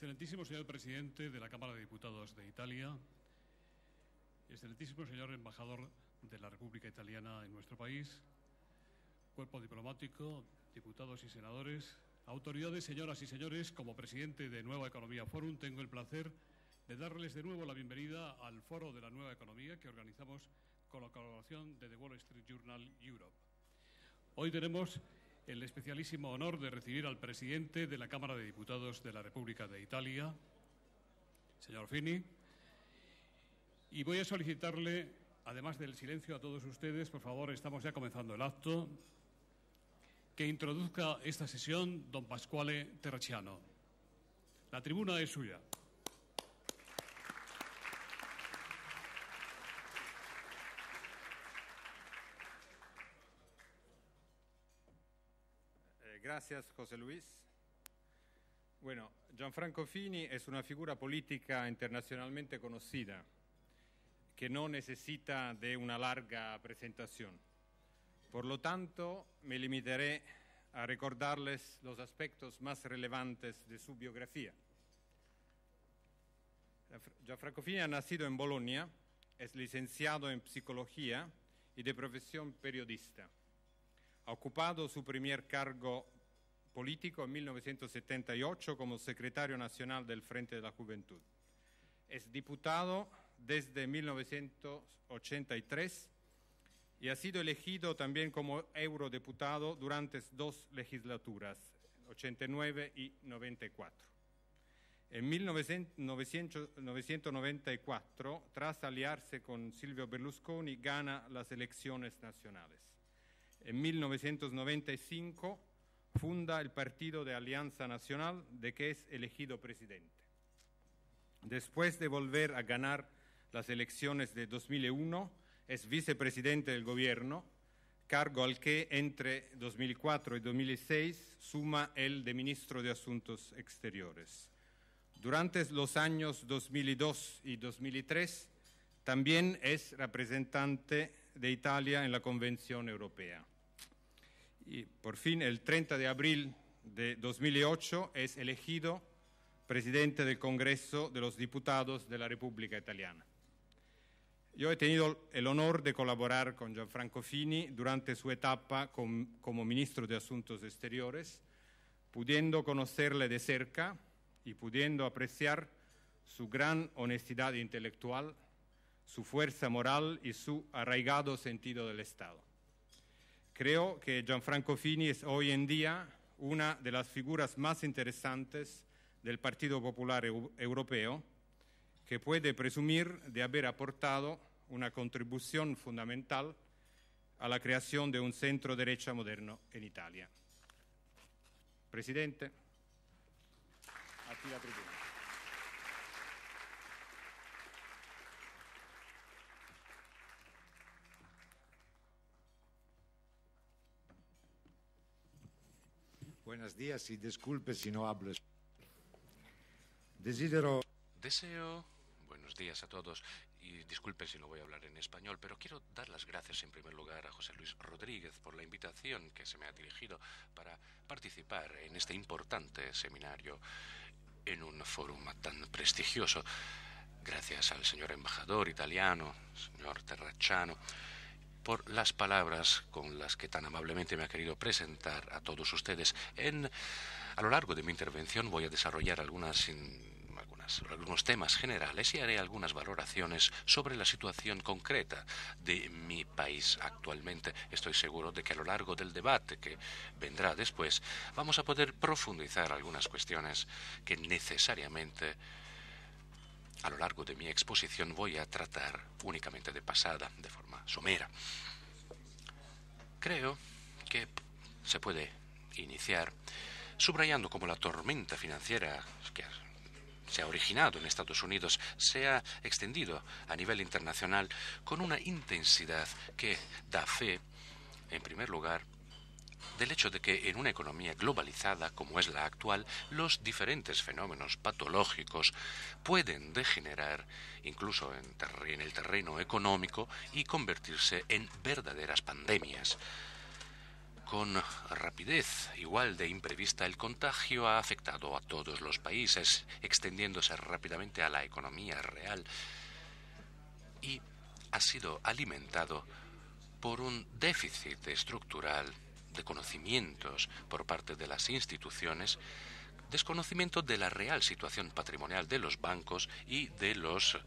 Excelentísimo señor presidente de la Cámara de Diputados de Italia, excelentísimo señor embajador de la República Italiana en nuestro país, cuerpo diplomático, diputados y senadores, autoridades, señoras y señores, como presidente de Nueva Economía Forum, tengo el placer de darles de nuevo la bienvenida al Foro de la Nueva Economía que organizamos con la colaboración de The Wall Street Journal Europe. Hoy tenemos el especialísimo honor de recibir al presidente de la Cámara de Diputados de la República de Italia, señor Fini, y voy a solicitarle, además del silencio a todos ustedes, por favor, estamos ya comenzando el acto, que introduzca esta sesión don Pasquale Terracciano. La tribuna es suya. Gracias, José Luis. Bueno, Gianfranco Fini es una figura política internacionalmente conocida que no necesita de una larga presentación. Por lo tanto, me limitaré a recordarles los aspectos más relevantes de su biografía. Gianfranco Fini ha nacido en Bolonia, es licenciado en Psicología y de profesión periodista. Ha ocupado su primer cargo político en 1978 como secretario nacional del Frente de la Juventud. Es diputado desde 1983 y ha sido elegido también como eurodiputado durante 2 legislaturas, 89 y 94. En 1994, tras aliarse con Silvio Berlusconi, gana las elecciones nacionales. En 1995 funda el Partido de Alianza Nacional, de que es elegido presidente. Después de volver a ganar las elecciones de 2001, es vicepresidente del gobierno, cargo al que entre 2004 y 2006 suma el de ministro de Asuntos Exteriores. Durante los años 2002 y 2003 también es representante de Italia en la Convención Europea. Y por fin, el 30 de abril de 2008 es elegido presidente del Congreso de los Diputados de la República Italiana. Yo he tenido el honor de colaborar con Gianfranco Fini durante su etapa como ministro de Asuntos Exteriores, pudiendo conocerle de cerca y pudiendo apreciar su gran honestidad intelectual, su fuerza moral y su arraigado sentido del Estado. Creo que Gianfranco Fini es hoy en día una de las figuras más interesantes del Partido Popular Europeo, que puede presumir de haber aportado una contribución fundamental a la creación de un centro derecha moderno en Italia. Presidente, a ti la tribuna. Buenos días y disculpe si no hablo. Buenos días a todos y disculpen si no voy a hablar en español, pero quiero dar las gracias en primer lugar a José Luis Rodríguez por la invitación que se me ha dirigido para participar en este importante seminario en un foro tan prestigioso. Gracias al señor embajador italiano, señor Terracciano, por las palabras con las que tan amablemente me ha querido presentar a todos ustedes. A lo largo de mi intervención voy a desarrollar algunos temas generales y haré algunas valoraciones sobre la situación concreta de mi país actualmente. Estoy seguro de que a lo largo del debate que vendrá después vamos a poder profundizar algunas cuestiones que necesariamente a lo largo de mi exposición voy a tratar únicamente de pasada, de forma somera. Creo que se puede iniciar subrayando cómo la tormenta financiera que se ha originado en Estados Unidos se ha extendido a nivel internacional con una intensidad que da fe, en primer lugar, del hecho de que en una economía globalizada como es la actual, los diferentes fenómenos patológicos pueden degenerar incluso en el terreno económico y convertirse en verdaderas pandemias. con rapidez igual de imprevista, el contagio ha afectado a todos los países, extendiéndose rápidamente a la economía real y ha sido alimentado por un déficit estructural de conocimientos por parte de las instituciones, desconocimiento de la real situación patrimonial de los bancos y de los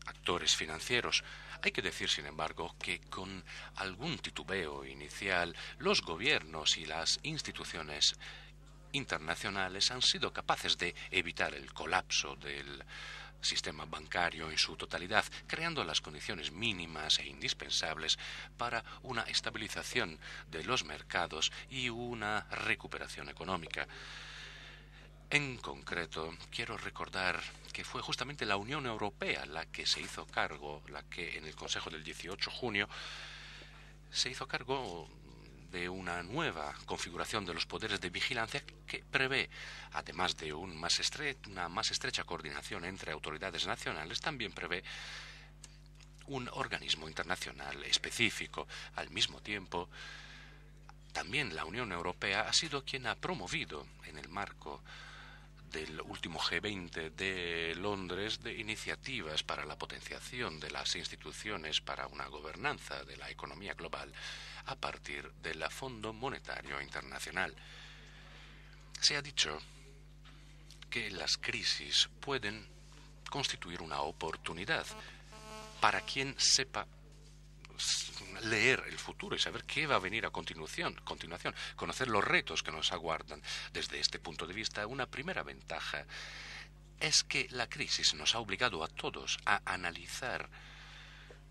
actores financieros. Hay que decir, sin embargo, que con algún titubeo inicial, los gobiernos y las instituciones internacionales han sido capaces de evitar el colapso del sistema bancario en su totalidad, creando las condiciones mínimas e indispensables para una estabilización de los mercados y una recuperación económica. En concreto, quiero recordar que fue justamente la Unión Europea la que se hizo cargo, la que en el Consejo del 18 de junio se hizo cargo de una nueva configuración de los poderes de vigilancia que prevé, además de una más estrecha coordinación entre autoridades nacionales, también prevé un organismo internacional específico. Al mismo tiempo, también la Unión Europea ha sido quien ha promovido, en el marco del último G20 de Londres, de iniciativas para la potenciación de las instituciones para una gobernanza de la economía global a partir del Fondo Monetario Internacional. Se ha dicho que las crisis pueden constituir una oportunidad para quien sepa leer el futuro y saber qué va a venir a continuación, conocer los retos que nos aguardan. Desde este punto de vista, una primera ventaja es que la crisis nos ha obligado a todos a analizar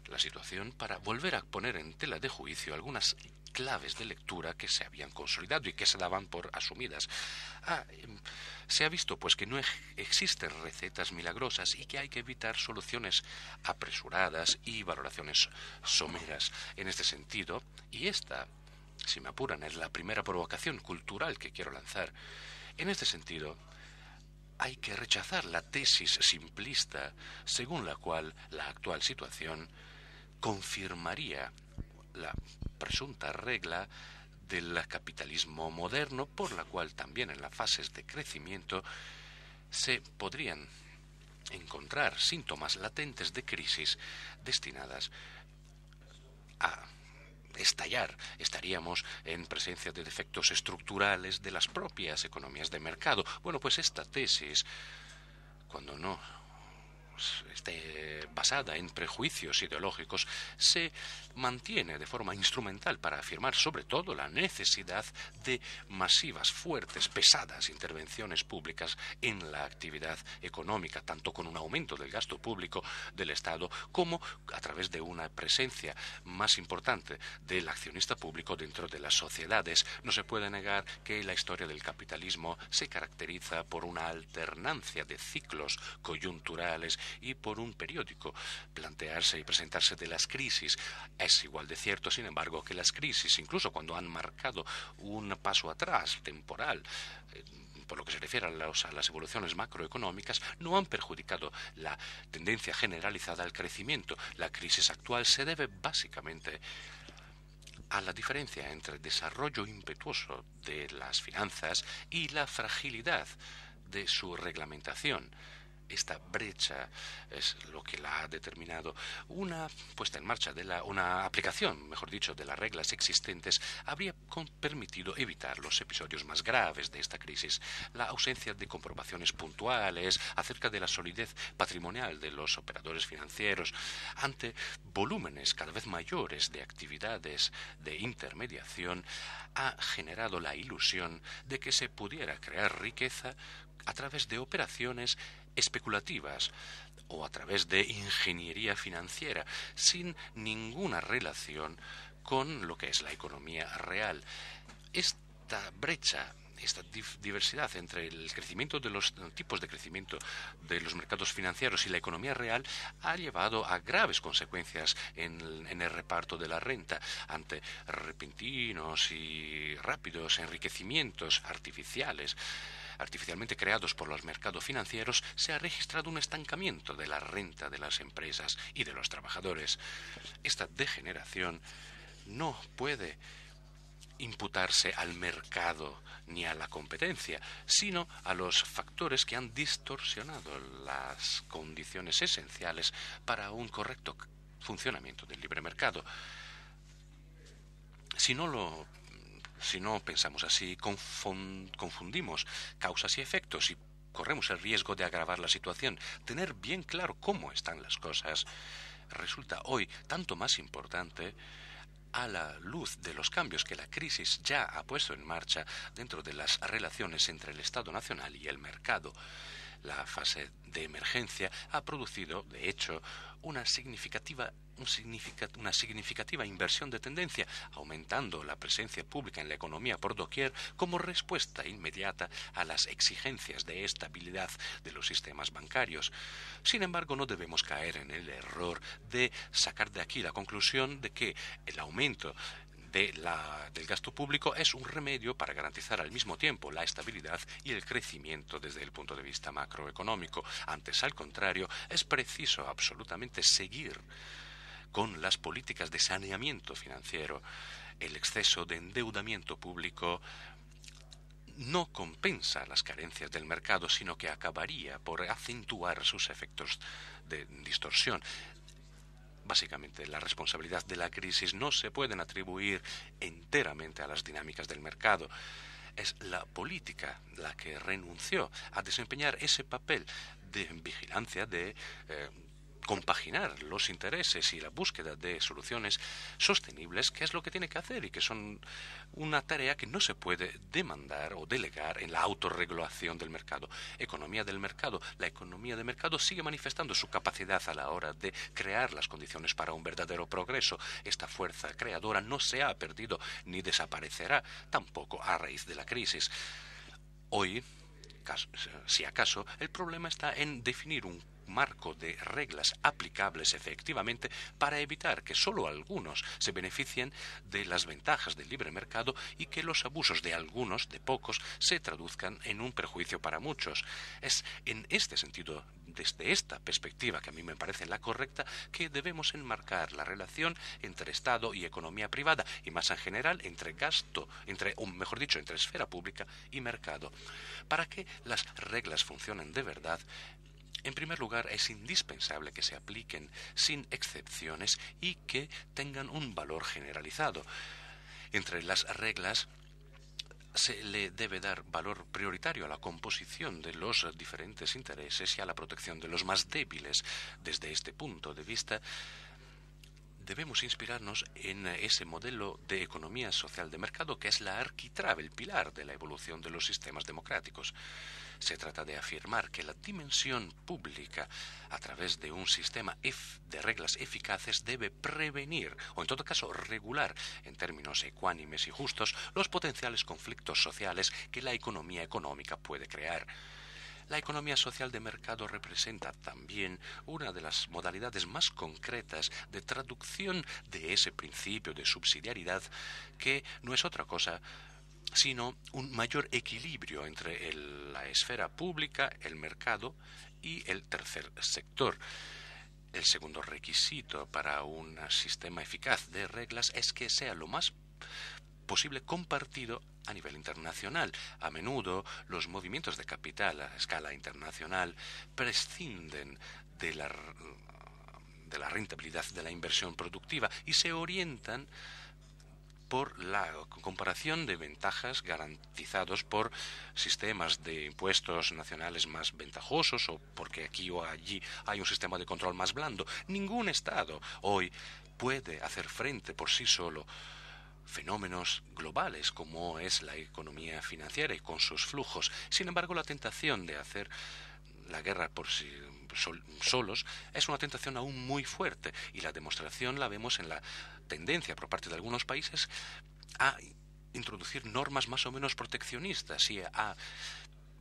la situación para volver a poner en tela de juicio algunas claves de lectura que se habían consolidado y que se daban por asumidas. Se ha visto pues que no existen recetas milagrosas y que hay que evitar soluciones apresuradas y valoraciones someras. En este sentido, y esta, si me apuran, es la primera provocación cultural que quiero lanzar, en este sentido hay que rechazar la tesis simplista según la cual la actual situación confirmaría la presunta regla del capitalismo moderno, por la cual también en las fases de crecimiento se podrían encontrar síntomas latentes de crisis destinadas a estallar. Estaríamos en presencia de defectos estructurales de las propias economías de mercado. Bueno, pues esta tesis, cuando no esté basada en prejuicios ideológicos, se mantiene de forma instrumental para afirmar sobre todo la necesidad de masivas, fuertes, pesadas intervenciones públicas en la actividad económica, tanto con un aumento del gasto público del Estado como a través de una presencia más importante del accionista público dentro de las sociedades. No se puede negar que la historia del capitalismo se caracteriza por una alternancia de ciclos coyunturales y por un periódico plantearse y presentarse de las crisis. Es igual de cierto, sin embargo, que las crisis, incluso cuando han marcado un paso atrás temporal, por lo que se refiere a las evoluciones macroeconómicas, no han perjudicado la tendencia generalizada al crecimiento. La crisis actual se debe básicamente a la diferencia entre el desarrollo impetuoso de las finanzas y la fragilidad de su reglamentación. Esta brecha es lo que la ha determinado. Una puesta en marcha una aplicación, mejor dicho, de las reglas existentes habría permitido evitar los episodios más graves de esta crisis. La ausencia de comprobaciones puntuales acerca de la solidez patrimonial de los operadores financieros ante volúmenes cada vez mayores de actividades de intermediación ha generado la ilusión de que se pudiera crear riqueza a través de operaciones especulativas o a través de ingeniería financiera, sin ninguna relación con lo que es la economía real. Esta brecha, esta diversidad entre el crecimiento de los tipos de crecimiento de los mercados financieros y la economía real ha llevado a graves consecuencias en el reparto de la renta. Ante repentinos y rápidos enriquecimientos artificialmente creados por los mercados financieros, se ha registrado un estancamiento de la renta de las empresas y de los trabajadores. Esta degeneración no puede imputarse al mercado ni a la competencia, sino a los factores que han distorsionado las condiciones esenciales para un correcto funcionamiento del libre mercado. Si no pensamos así, confundimos causas y efectos y corremos el riesgo de agravar la situación. Tener bien claro cómo están las cosas resulta hoy tanto más importante a la luz de los cambios que la crisis ya ha puesto en marcha dentro de las relaciones entre el Estado Nacional y el mercado. La fase de emergencia ha producido, de hecho, una significativa inversión de tendencia, aumentando la presencia pública en la economía por doquier como respuesta inmediata a las exigencias de estabilidad de los sistemas bancarios. Sin embargo, no debemos caer en el error de sacar de aquí la conclusión de que el aumento del gasto público es un remedio para garantizar al mismo tiempo la estabilidad y el crecimiento desde el punto de vista macroeconómico. Antes, al contrario, es preciso absolutamente seguir con las políticas de saneamiento financiero. El exceso de endeudamiento público no compensa las carencias del mercado, sino que acabaría por acentuar sus efectos de distorsión. Básicamente, la responsabilidad de la crisis no se pueden atribuir enteramente a las dinámicas del mercado. Es la política la que renunció a desempeñar ese papel de vigilancia, de compaginar los intereses y la búsqueda de soluciones sostenibles, que es lo que tiene que hacer y que son una tarea que no se puede demandar o delegar en la autorregulación del mercado. Economía del mercado. La economía de mercado sigue manifestando su capacidad a la hora de crear las condiciones para un verdadero progreso. Esta fuerza creadora no se ha perdido ni desaparecerá tampoco a raíz de la crisis. Hoy, si acaso, el problema está en definir un marco de reglas aplicables efectivamente para evitar que solo algunos se beneficien de las ventajas del libre mercado y que los abusos de algunos, de pocos, se traduzcan en un perjuicio para muchos. Es en este sentido, desde esta perspectiva que a mí me parece la correcta, que debemos enmarcar la relación entre Estado y economía privada y más en general entre entre esfera pública y mercado. Para que las reglas funcionen de verdad, en primer lugar, es indispensable que se apliquen sin excepciones y que tengan un valor generalizado. Entre las reglas se le debe dar valor prioritario a la composición de los diferentes intereses y a la protección de los más débiles. Desde este punto de vista, debemos inspirarnos en ese modelo de economía social de mercado que es la arquitrabe, el pilar de la evolución de los sistemas democráticos. Se trata de afirmar que la dimensión pública, a través de un sistema de reglas eficaces, debe prevenir, o en todo caso regular, en términos ecuánimes y justos, los potenciales conflictos sociales que la economía económica puede crear. La economía social de mercado representa también una de las modalidades más concretas de traducción de ese principio de subsidiariedad, que no es otra cosa sino un mayor equilibrio entre la esfera pública, el mercado y el tercer sector. El segundo requisito para un sistema eficaz de reglas es que sea lo más posible compartido a nivel internacional. A menudo los movimientos de capital a escala internacional prescinden de la rentabilidad de la inversión productiva y se orientan por la comparación de ventajas garantizados por sistemas de impuestos nacionales más ventajosos o porque aquí o allí hay un sistema de control más blando. Ningún Estado hoy puede hacer frente por sí solo fenómenos globales como es la economía financiera y con sus flujos. Sin embargo, la tentación de hacer la guerra por sí solos es una tentación aún muy fuerte y la demostración la vemos en la tendencia por parte de algunos países a introducir normas más o menos proteccionistas y a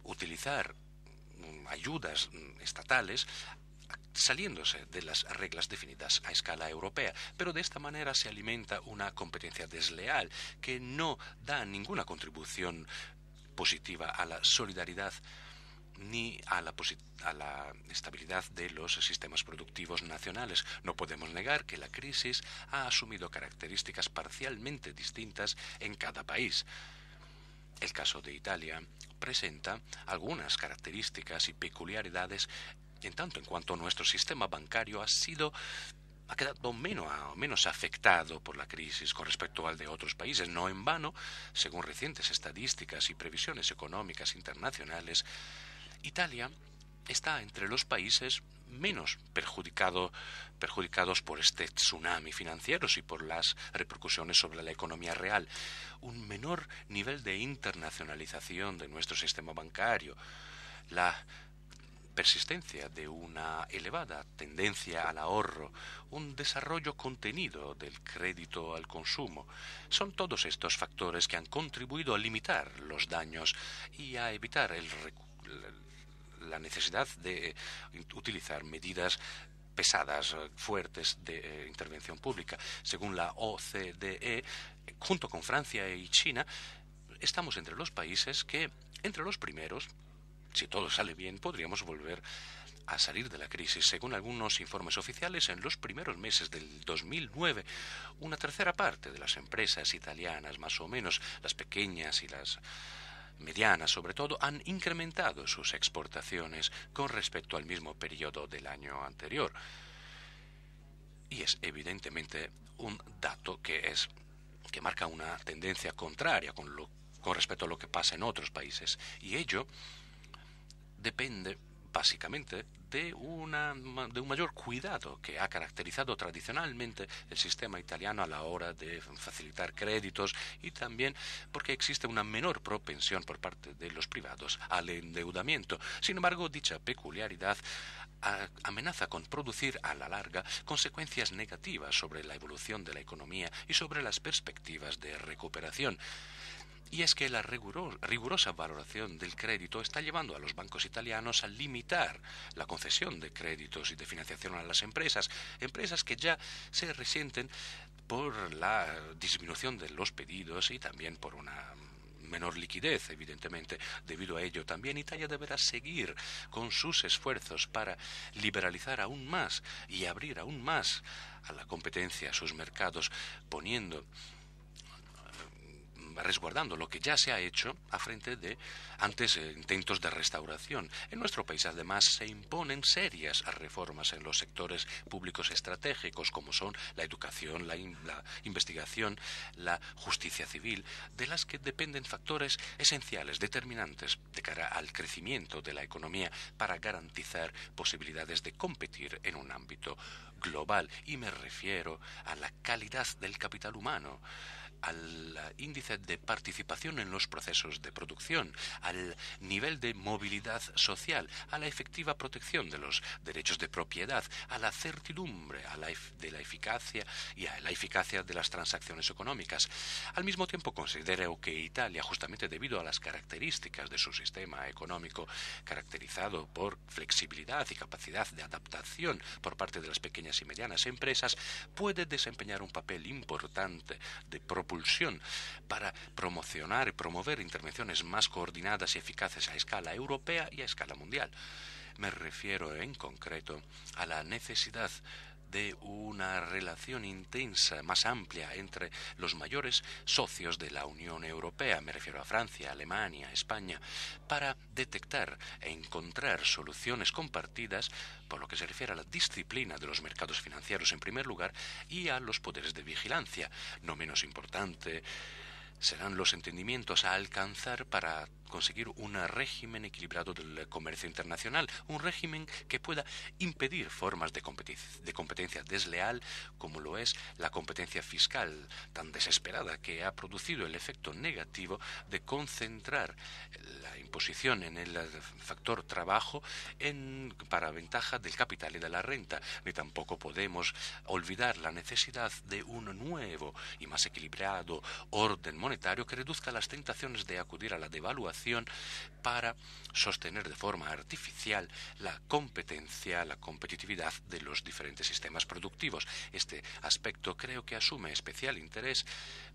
utilizar ayudas estatales saliéndose de las reglas definidas a escala europea, pero de esta manera se alimenta una competencia desleal que no da ninguna contribución positiva a la solidaridad ni a la estabilidad de los sistemas productivos nacionales. No podemos negar que la crisis ha asumido características parcialmente distintas en cada país. El caso de Italia presenta algunas características y peculiaridades en tanto en cuanto nuestro sistema bancario ha quedado menos afectado por la crisis con respecto al de otros países. No en vano, según recientes estadísticas y previsiones económicas internacionales, Italia está entre los países menos perjudicados por este tsunami financiero y por las repercusiones sobre la economía real. Un menor nivel de internacionalización de nuestro sistema bancario, la persistencia de una elevada tendencia al ahorro, un desarrollo contenido del crédito al consumo. Son todos estos factores que han contribuido a limitar los daños y a evitar la necesidad de utilizar medidas pesadas, fuertes de intervención pública. Según la OCDE, junto con Francia y China, estamos entre los países que, entre los primeros, si todo sale bien, podríamos volver a salir de la crisis. Según algunos informes oficiales, en los primeros meses del 2009, una tercera parte de las empresas italianas, más o menos las pequeñas y las medianas sobre todo, han incrementado sus exportaciones con respecto al mismo periodo del año anterior. Y es evidentemente un dato que marca una tendencia contraria con respecto a lo que pasa en otros países. Y ello depende básicamente de un mayor cuidado que ha caracterizado tradicionalmente el sistema italiano a la hora de facilitar créditos, y también porque existe una menor propensión por parte de los privados al endeudamiento. Sin embargo, dicha peculiaridad amenaza con producir a la larga consecuencias negativas sobre la evolución de la economía y sobre las perspectivas de recuperación. Y es que la rigurosa valoración del crédito está llevando a los bancos italianos a limitar la concesión de créditos y de financiación a las empresas que ya se resienten por la disminución de los pedidos y también por una menor liquidez, evidentemente. Debido a ello, también Italia deberá seguir con sus esfuerzos para liberalizar aún más y abrir aún más a la competencia sus mercados, resguardando lo que ya se ha hecho a frente de intentos de restauración. En nuestro país, además, se imponen serias reformas en los sectores públicos estratégicos, como son la educación, la investigación, la justicia civil, de las que dependen factores esenciales, determinantes de cara al crecimiento de la economía para garantizar posibilidades de competir en un ámbito global. Y me refiero a la calidad del capital humano, al índice de participación en los procesos de producción, al nivel de movilidad social, a la efectiva protección de los derechos de propiedad, a la certidumbre de la eficacia y a la eficacia de las transacciones económicas. Al mismo tiempo, considero que Italia, justamente debido a las características de su sistema económico, caracterizado por flexibilidad y capacidad de adaptación por parte de las pequeñas y medianas empresas, puede desempeñar un papel importante de propulsión para promocionar y promover intervenciones más coordinadas y eficaces a escala europea y a escala mundial. Me refiero en concreto a la necesidad de una relación intensa, más amplia, entre los mayores socios de la Unión Europea, me refiero a Francia, Alemania, España, para detectar e encontrar soluciones compartidas por lo que se refiere a la disciplina de los mercados financieros en primer lugar y a los poderes de vigilancia. No menos importante serán los entendimientos a alcanzar para conseguir un régimen equilibrado del comercio internacional, un régimen que pueda impedir formas de competencia desleal como lo es la competencia fiscal tan desesperada, que ha producido el efecto negativo de concentrar la imposición en el factor trabajo para ventaja del capital y de la renta. Ni tampoco podemos olvidar la necesidad de un nuevo y más equilibrado orden monetario que reduzca las tentaciones de acudir a la devaluación para sostener de forma artificial la competencia, la competitividad de los diferentes sistemas productivos. Este aspecto creo que asume especial interés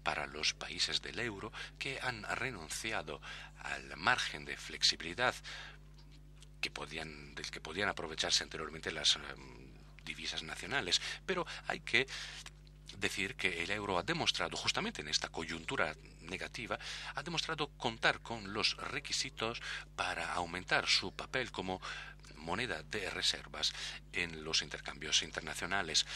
para los países del euro que han renunciado al margen de flexibilidad del que podían aprovecharse anteriormente las divisas nacionales. Pero hay que decir que el euro ha demostrado, justamente en esta coyuntura negativa, ha demostrado contar con los requisitos para aumentar su papel como moneda de reservas en los intercambios internacionales.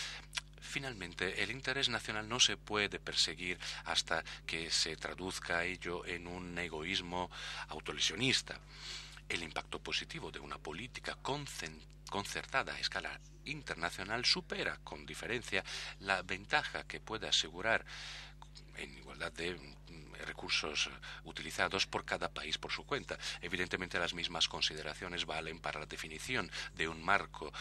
Finalmente, el interés nacional no se puede perseguir hasta que se traduzca ello en un egoísmo autolesionista. El impacto positivo de una política concertada a escala internacional supera con diferencia la ventaja que puede asegurar en igualdad de recursos utilizados por cada país por su cuenta. Evidentemente, las mismas consideraciones valen para la definición de un marco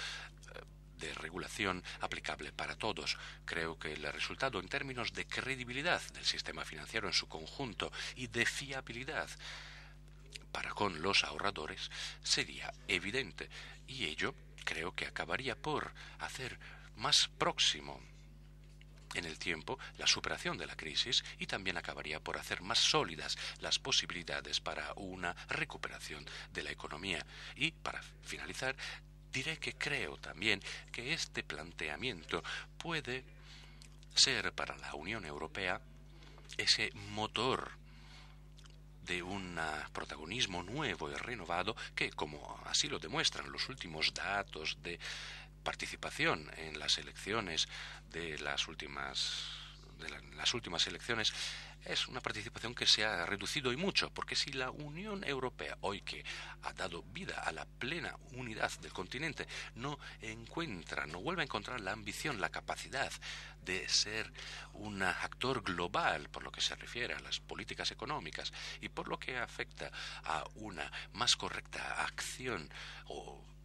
de regulación aplicable para todos. Creo que el resultado en términos de credibilidad del sistema financiero en su conjunto y de fiabilidad para con los ahorradores sería evidente, y ello creo que acabaría por hacer más próximo en el tiempo la superación de la crisis y también acabaría por hacer más sólidas las posibilidades para una recuperación de la economía. Y para finalizar, diré que creo también que este planteamiento puede ser para la Unión Europea ese motor de un protagonismo nuevo y renovado que, como así lo demuestran los últimos datos de participación en las elecciones de las últimas elecciones, es una participación que se ha reducido y mucho, porque si la Unión Europea, hoy que ha dado vida a la plena unidad del continente, no vuelve a encontrar la ambición, la capacidad de ser un actor global por lo que se refiere a las políticas económicas y por lo que afecta a una más correcta acción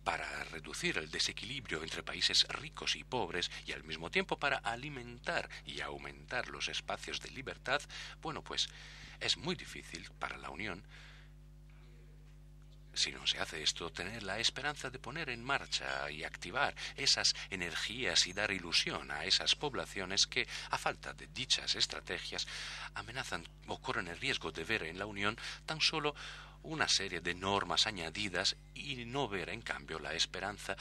para reducir el desequilibrio entre países ricos y pobres y al mismo tiempo para alimentar y aumentar los espacios de libertad, bueno, pues es muy difícil para la Unión, si no se hace esto, tener la esperanza de poner en marcha y activar esas energías y dar ilusión a esas poblaciones que, a falta de dichas estrategias, amenazan o corren el riesgo de ver en la Unión tan solo una serie de normas añadidas y no ver, en cambio, la esperanza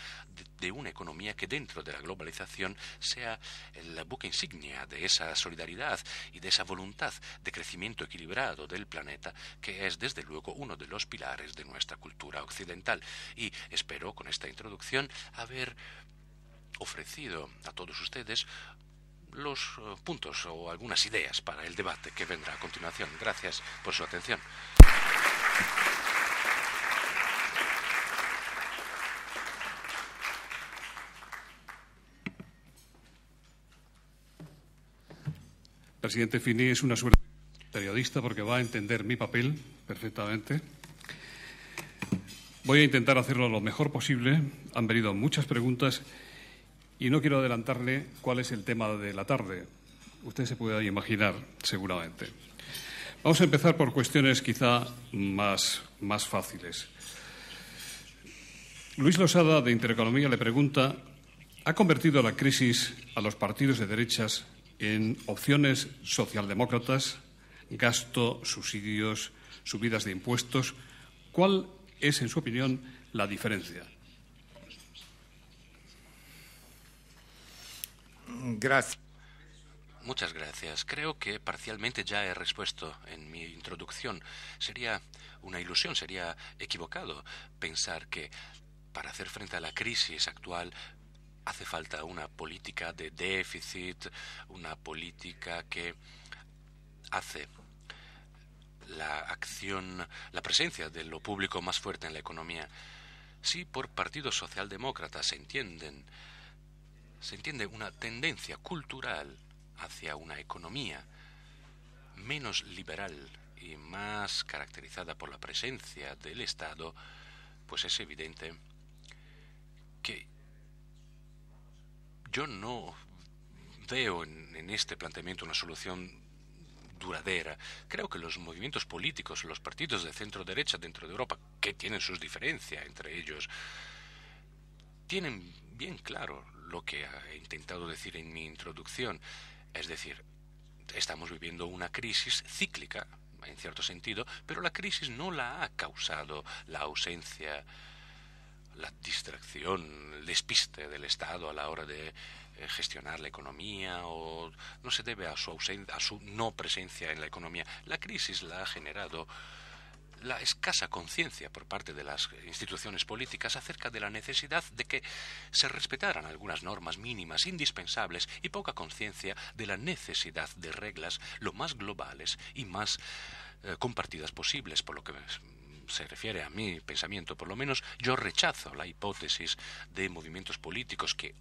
de una economía que dentro de la globalización sea el buque insignia de esa solidaridad y de esa voluntad de crecimiento equilibrado del planeta, que es, desde luego, uno de los pilares de nuestra cultura occidental. Y espero, con esta introducción, haber ofrecido a todos ustedes los puntos o algunas ideas para el debate que vendrá a continuación. Gracias por su atención. Presidente Fini, es una suerte periodista porque va a entender mi papel perfectamente. Voy a intentar hacerlo lo mejor posible. Han venido muchas preguntas y no quiero adelantarle cuál es el tema de la tarde. Usted se puede imaginar, seguramente. Vamos a empezar por cuestiones quizá más fáciles. Luis Losada, de Intereconomía, le pregunta: ¿ha convertido la crisis a los partidos de derechas en opciones socialdemócratas, gasto, subsidios, subidas de impuestos? ¿Cuál es, en su opinión, la diferencia? Gracias. Muchas gracias. Creo que parcialmente ya he respuesto en mi introducción. Sería una ilusión, sería equivocado pensar que para hacer frente a la crisis actual hace falta una política de déficit, una política que hace la presencia de lo público más fuerte en la economía. Si por partidos socialdemócratas se entiende una tendencia cultural hacia una economía menos liberal y más caracterizada por la presencia del Estado, pues es evidente que yo no veo en este planteamiento una solución duradera. Creo que los movimientos políticos, los partidos de centro-derecha dentro de Europa, que tienen sus diferencias entre ellos, tienen bien claro lo que he intentado decir en mi introducción. Es decir, estamos viviendo una crisis cíclica, en cierto sentido, pero la crisis no la ha causado la ausencia la distracción, el despiste del Estado a la hora de gestionar la economía, o no se debe a su no presencia en la economía. La crisis la ha generado la escasa conciencia por parte de las instituciones políticas acerca de la necesidad de que se respetaran algunas normas mínimas indispensables y poca conciencia de la necesidad de reglas lo más globales y más compartidas posibles. Por lo que se refiere a mi pensamiento, por lo menos yo rechazo la hipótesis de movimientos políticos que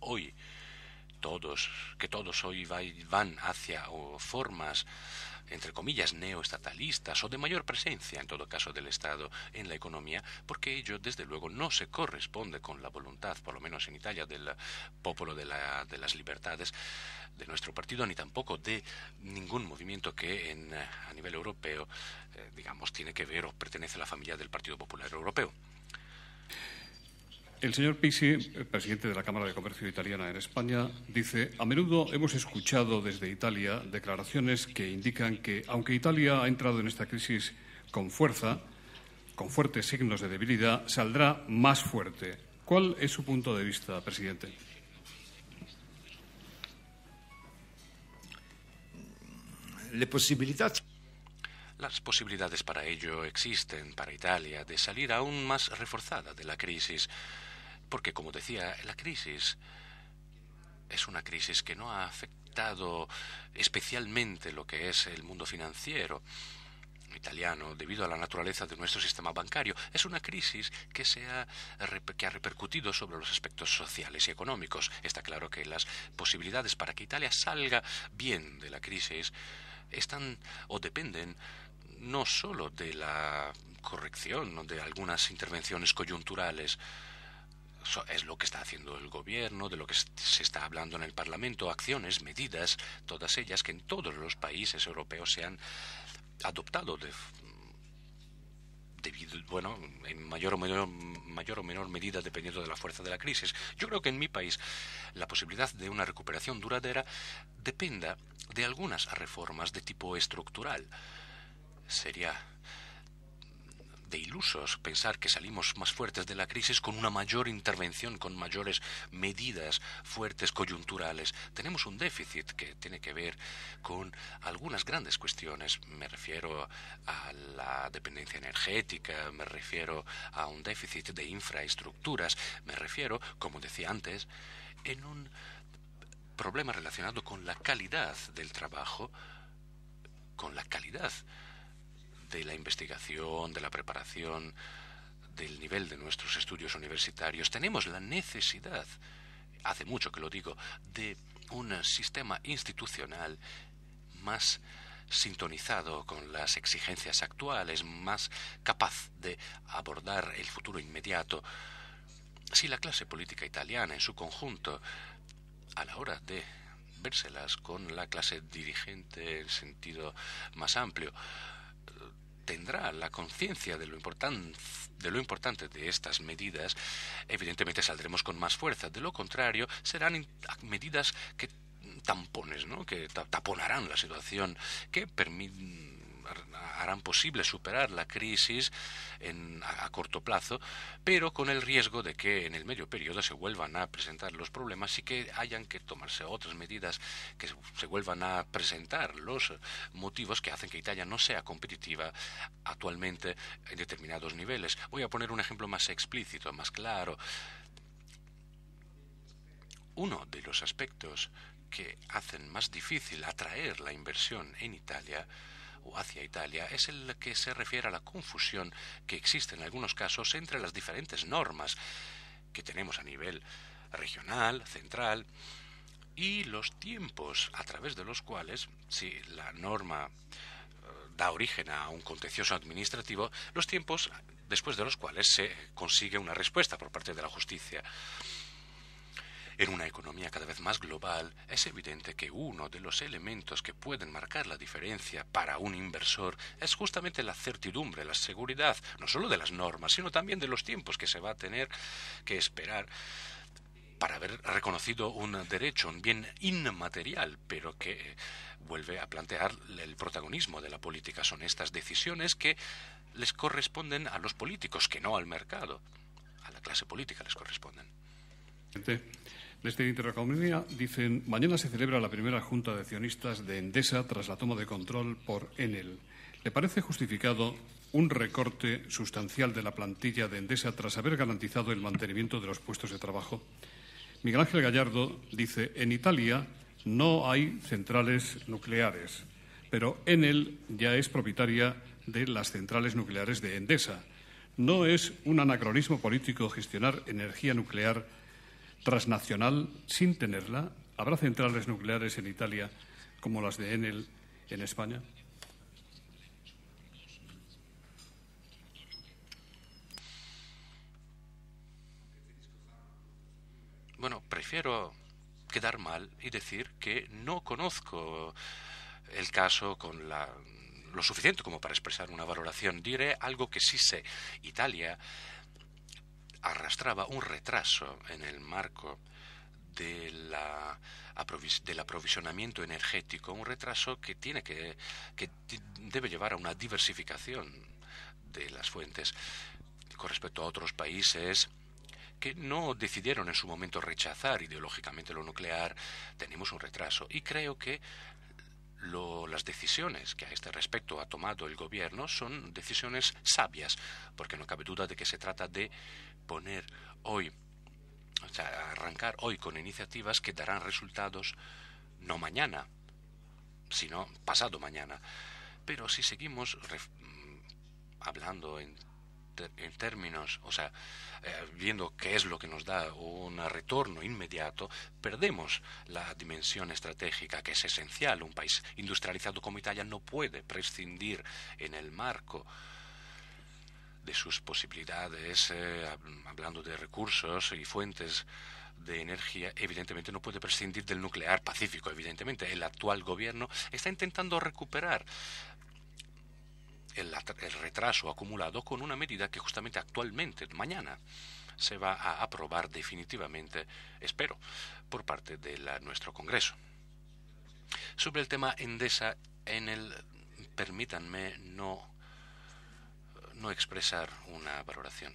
todos hoy van hacia formas, entre comillas, neoestatalistas o de mayor presencia, en todo caso, del Estado en la economía, porque ello, desde luego, no se corresponde con la voluntad, por lo menos en Italia, del popolo de las libertades de nuestro partido, ni tampoco de ningún movimiento que a nivel europeo, digamos, tiene que ver o pertenece a la familia del Partido Popular Europeo. El señor Pisi, presidente de la Cámara de Comercio Italiana en España, dice: a menudo hemos escuchado desde Italia declaraciones que indican que, aunque Italia ha entrado en esta crisis con fuerza, con fuertes signos de debilidad, saldrá más fuerte. ¿Cuál es su punto de vista, presidente? Las posibilidades para ello existen para Italia de salir aún más reforzada de la crisis. Porque, como decía, la crisis es una crisis que no ha afectado especialmente lo que es el mundo financiero italiano debido a la naturaleza de nuestro sistema bancario. Es una crisis que ha repercutido sobre los aspectos sociales y económicos. Está claro que las posibilidades para que Italia salga bien de la crisis están o dependen no solo de la corrección o de algunas intervenciones coyunturales. Es lo que está haciendo el gobierno, de lo que se está hablando en el Parlamento, acciones, medidas, todas ellas que en todos los países europeos se han adoptado en mayor o menor medida dependiendo de la fuerza de la crisis. Yo creo que en mi país la posibilidad de una recuperación duradera dependa de algunas reformas de tipo estructural. Sería de ilusos pensar que salimos más fuertes de la crisis con una mayor intervención, con mayores medidas fuertes coyunturales. Tenemos un déficit que tiene que ver con algunas grandes cuestiones. Me refiero a la dependencia energética, me refiero a un déficit de infraestructuras, me refiero, como decía antes, en un problema relacionado con la calidad del trabajo, con la calidad de la investigación, de la preparación, del nivel de nuestros estudios universitarios. Tenemos la necesidad, hace mucho que lo digo, de un sistema institucional más sintonizado con las exigencias actuales, más capaz de abordar el futuro inmediato. Si la clase política italiana en su conjunto, a la hora de vérselas con la clase dirigente en sentido más amplio, tendrá la conciencia de lo importante de estas medidas, evidentemente saldremos con más fuerza. De lo contrario, serán medidas que tampones, ¿no?, que taponarán la situación, que harán posible superar la crisis a corto plazo, pero con el riesgo de que en el medio periodo se vuelvan a presentar los problemas y que hayan que tomarse otras medidas, que se vuelvan a presentar los motivos que hacen que Italia no sea competitiva actualmente en determinados niveles. Voy a poner un ejemplo más explícito, más claro. Uno de los aspectos que hacen más difícil atraer la inversión en Italia o hacia Italia es el que se refiere a la confusión que existe en algunos casos entre las diferentes normas que tenemos a nivel regional, central, y los tiempos a través de los cuales, si la norma da origen a un contencioso administrativo, los tiempos después de los cuales se consigue una respuesta por parte de la justicia. En una economía cada vez más global, es evidente que uno de los elementos que pueden marcar la diferencia para un inversor es justamente la certidumbre, la seguridad, no solo de las normas, sino también de los tiempos que se va a tener que esperar para haber reconocido un derecho, un bien inmaterial, pero que vuelve a plantear el protagonismo de la política. Son estas decisiones que les corresponden a los políticos, que no al mercado. a la clase política les corresponden. Desde Intereconomía dicen: mañana se celebra la primera junta de accionistas de Endesa tras la toma de control por Enel. ¿Le parece justificado un recorte sustancial de la plantilla de Endesa tras haber garantizado el mantenimiento de los puestos de trabajo? Miguel Ángel Gallardo dice: en Italia no hay centrales nucleares, pero Enel ya es propietaria de las centrales nucleares de Endesa. ¿No es un anacronismo político gestionar energía nuclear transnacional sin tenerla? ¿Habrá centrales nucleares en Italia como las de Enel en España? Bueno, prefiero quedar mal y decir que no conozco el caso con lo suficiente como para expresar una valoración. Diré algo que sí sé. Italia arrastraba un retraso en el marco del aprovisionamiento energético, un retraso que debe llevar a una diversificación de las fuentes. Con respecto a otros países que no decidieron en su momento rechazar ideológicamente lo nuclear, tenemos un retraso. Y creo que las decisiones que a este respecto ha tomado el gobierno son decisiones sabias, porque no cabe duda de que se trata de arrancar hoy con iniciativas que darán resultados no mañana, sino pasado mañana. Pero si seguimos hablando en términos, viendo qué es lo que nos da un retorno inmediato, perdemos la dimensión estratégica que es esencial. Un país industrializado como Italia no puede prescindir en el marco de sus posibilidades, hablando de recursos y fuentes de energía, evidentemente no puede prescindir del nuclear pacífico. Evidentemente, el actual gobierno está intentando recuperar el retraso acumulado con una medida que justamente actualmente, mañana, se va a aprobar definitivamente, espero, por parte de nuestro Congreso. Sobre el tema Endesa, permítanme no expresar una valoración.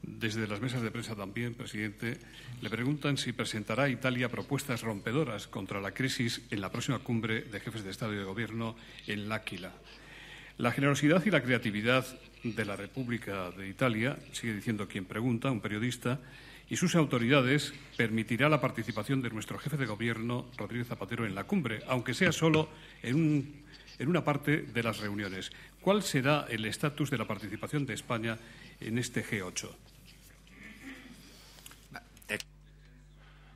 Desde las mesas de prensa también, presidente, le preguntan si presentará Italia propuestas rompedoras contra la crisis en la próxima cumbre de jefes de Estado y de Gobierno en L'Aquila. La generosidad y la creatividad de la República de Italia, sigue diciendo quien pregunta, un periodista, y sus autoridades permitirá la participación de nuestro jefe de Gobierno, Rodríguez Zapatero, en la cumbre, aunque sea solo en una parte de las reuniones. ¿Cuál será el estatus de la participación de España en este G8?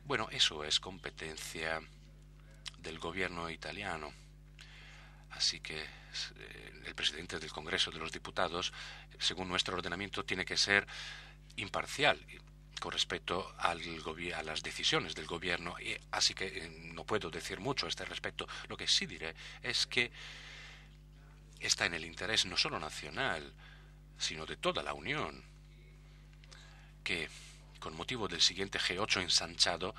Bueno, eso es competencia del Gobierno italiano. Así que el presidente del Congreso de los Diputados, según nuestro ordenamiento, tiene que ser imparcial con respecto a las decisiones del Gobierno. Así que no puedo decir mucho a este respecto. Lo que sí diré es que está en el interés no solo nacional, sino de toda la Unión, que con motivo del siguiente G8 ensanchado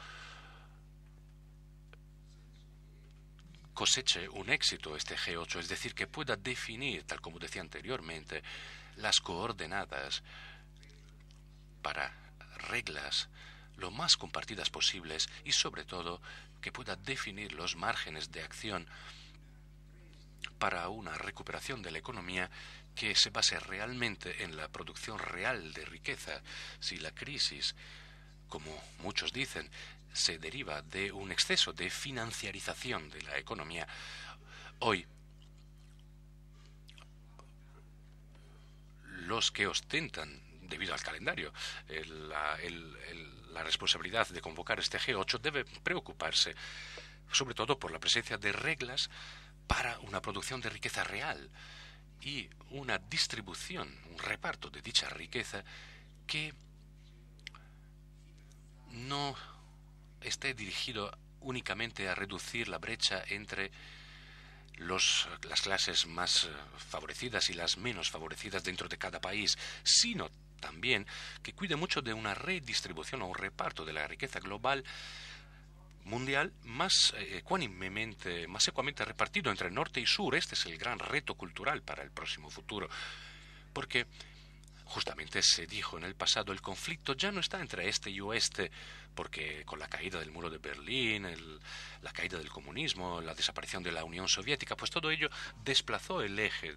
coseche un éxito este G8, es decir, que pueda definir, tal como decía anteriormente, las coordenadas para reglas lo más compartidas posibles y, sobre todo, que pueda definir los márgenes de acción para una recuperación de la economía que se base realmente en la producción real de riqueza. Si la crisis, como muchos dicen, se deriva de un exceso de financiarización de la economía, hoy los que ostentan, debido al calendario, la responsabilidad de convocar este G8 debe preocuparse sobre todo por la presencia de reglas para una producción de riqueza real y una distribución, un reparto de dicha riqueza que no esté dirigido únicamente a reducir la brecha entre las clases más favorecidas y las menos favorecidas dentro de cada país, sino también que cuide mucho de una redistribución o un reparto de la riqueza global mundial más ecuánimemente, más ecuamente repartido entre norte y sur. Este es el gran reto cultural para el próximo futuro, porque Justamente se dijo en el pasado, el conflicto ya no está entre este y oeste, porque con la caída del muro de Berlín, la caída del comunismo, la desaparición de la Unión Soviética, pues todo ello desplazó el eje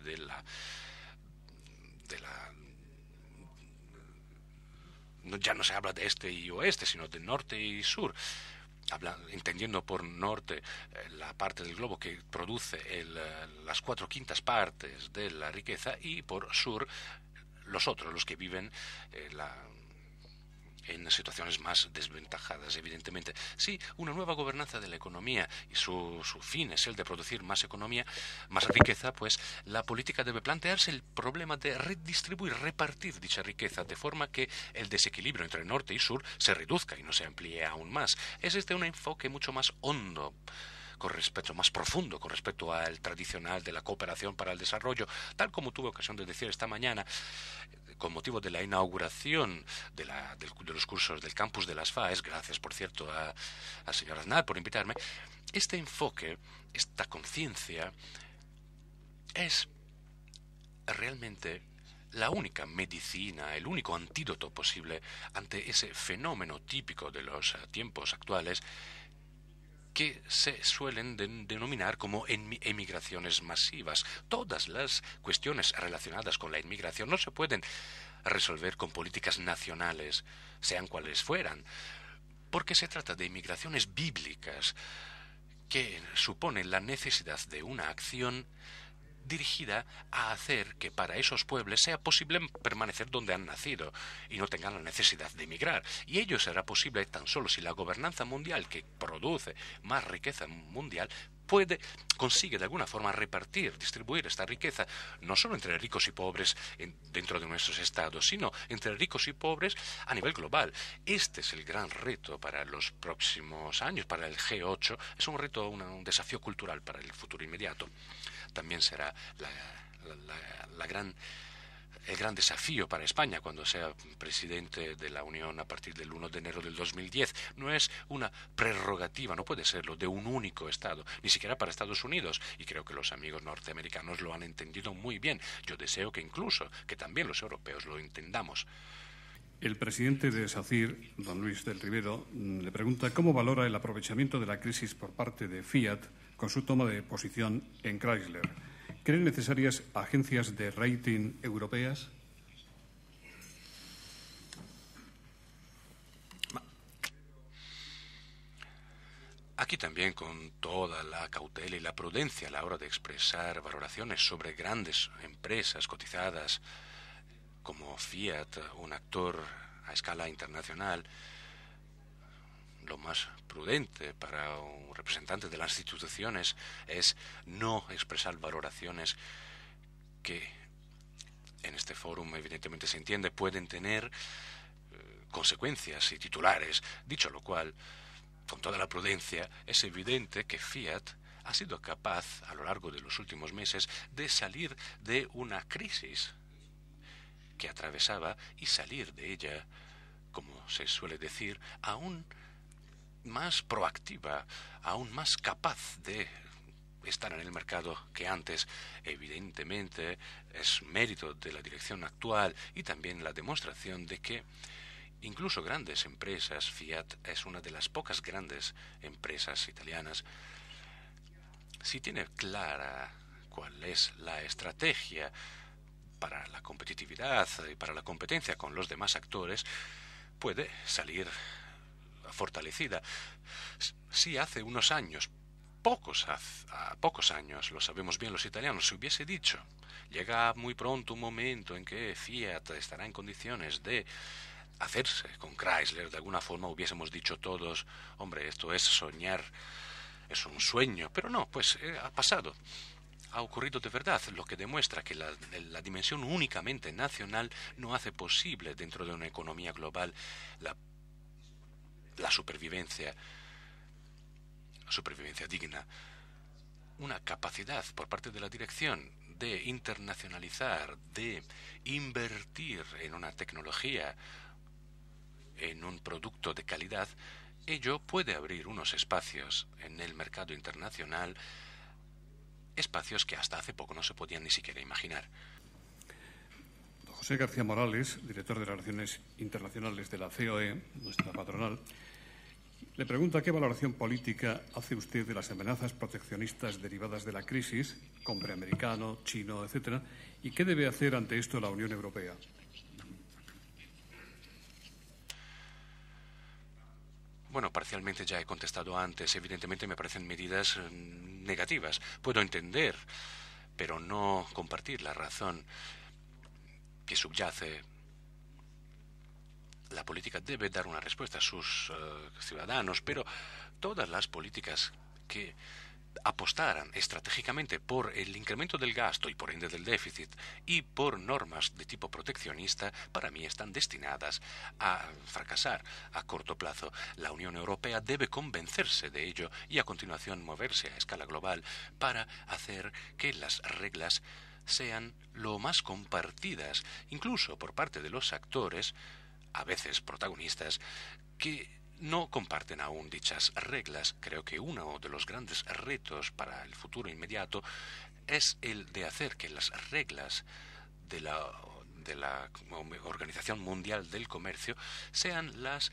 ya no se habla de este y oeste, sino de norte y sur. Entendiendo por norte la parte del globo que produce las 4/5 partes de la riqueza, y por sur los otros, los que viven en situaciones más desventajadas, evidentemente. Sí, una nueva gobernanza de la economía, y su fin es el de producir más economía, más riqueza, pues la política debe plantearse el problema de redistribuir, repartir dicha riqueza, de forma que el desequilibrio entre norte y sur se reduzca y no se amplíe aún más. Es un enfoque mucho más hondo, más profundo con respecto al tradicional de la cooperación para el desarrollo, tal como tuve ocasión de decir esta mañana, con motivo de la inauguración de los cursos del campus de las FAES. Gracias, por cierto, al señor Aznar por invitarme. Este enfoque, esta conciencia, es realmente la única medicina, el único antídoto posible ante ese fenómeno típico de los tiempos actuales, que se suelen denominar como emigraciones masivas. Todas las cuestiones relacionadas con la inmigración no se pueden resolver con políticas nacionales, sean cuales fueran, porque se trata de inmigraciones bíblicas que suponen la necesidad de una acción dirigida a hacer que para esos pueblos sea posible permanecer donde han nacido y no tengan la necesidad de emigrar. Y ello será posible tan solo si la gobernanza mundial, que produce más riqueza mundial, consigue de alguna forma repartir, distribuir esta riqueza, no solo entre ricos y pobres dentro de nuestros estados, sino entre ricos y pobres a nivel global. Este es el gran reto para los próximos años, para el G8. Es un reto, un desafío cultural para el futuro inmediato. También será el gran desafío para España cuando sea presidente de la Unión a partir del 1 de enero del 2010. No es una prerrogativa, no puede serlo, de un único Estado, ni siquiera para Estados Unidos, y creo que los amigos norteamericanos lo han entendido muy bien. Yo deseo que también los europeos lo entendamos. El presidente de SACIR, don Luis del Rivero, le pregunta cómo valora el aprovechamiento de la crisis por parte de Fiat con su toma de posición en Chrysler. ¿Creen necesarias agencias de rating europeas? Aquí también, con toda la cautela y la prudencia a la hora de expresar valoraciones sobre grandes empresas cotizadas como Fiat, un actor a escala internacional, lo más prudente para un representante de las instituciones es no expresar valoraciones que en este foro, evidentemente se entiende, pueden tener consecuencias y titulares. Dicho lo cual, con toda la prudencia, es evidente que Fiat ha sido capaz, a lo largo de los últimos meses, de salir de una crisis que atravesaba y salir de ella, como se suele decir, aún más proactiva, aún más capaz de estar en el mercado que antes. Evidentemente es mérito de la dirección actual y también la demostración de que incluso grandes empresas, Fiat es una de las pocas grandes empresas italianas, si tiene clara cuál es la estrategia para la competitividad y para la competencia con los demás actores, puede salir fortalecida. Si hace unos años, pocos años, lo sabemos bien los italianos, se hubiese dicho, llega muy pronto un momento en que Fiat estará en condiciones de hacerse con Chrysler, de alguna forma hubiésemos dicho todos, hombre, esto es soñar, es un sueño, pero no, pues ha pasado. Ha ocurrido de verdad, lo que demuestra que la dimensión únicamente nacional no hace posible dentro de una economía global la supervivencia digna. Una capacidad por parte de la dirección de internacionalizar, de invertir en una tecnología, en un producto de calidad, ello puede abrir unos espacios en el mercado internacional, espacios que hasta hace poco no se podían ni siquiera imaginar. José García Morales, director de Relaciones Internacionales de la COE, nuestra patronal, le pregunta qué valoración política hace usted de las amenazas proteccionistas derivadas de la crisis, compre americano, chino, etcétera, y qué debe hacer ante esto la Unión Europea. Bueno, parcialmente ya he contestado antes. Evidentemente me parecen medidas negativas. Puedo entender, pero no compartir la razón que subyace. La política debe dar una respuesta a sus ciudadanos, pero todas las políticas que apostaran estratégicamente por el incremento del gasto y por ende del déficit y por normas de tipo proteccionista, para mí están destinadas a fracasar a corto plazo. La Unión Europea debe convencerse de ello y a continuación moverse a escala global para hacer que las reglas sean lo más compartidas, incluso por parte de los actores, a veces protagonistas, que no comparten aún dichas reglas. Creo que uno de los grandes retos para el futuro inmediato es el de hacer que las reglas de la Organización Mundial del Comercio sean las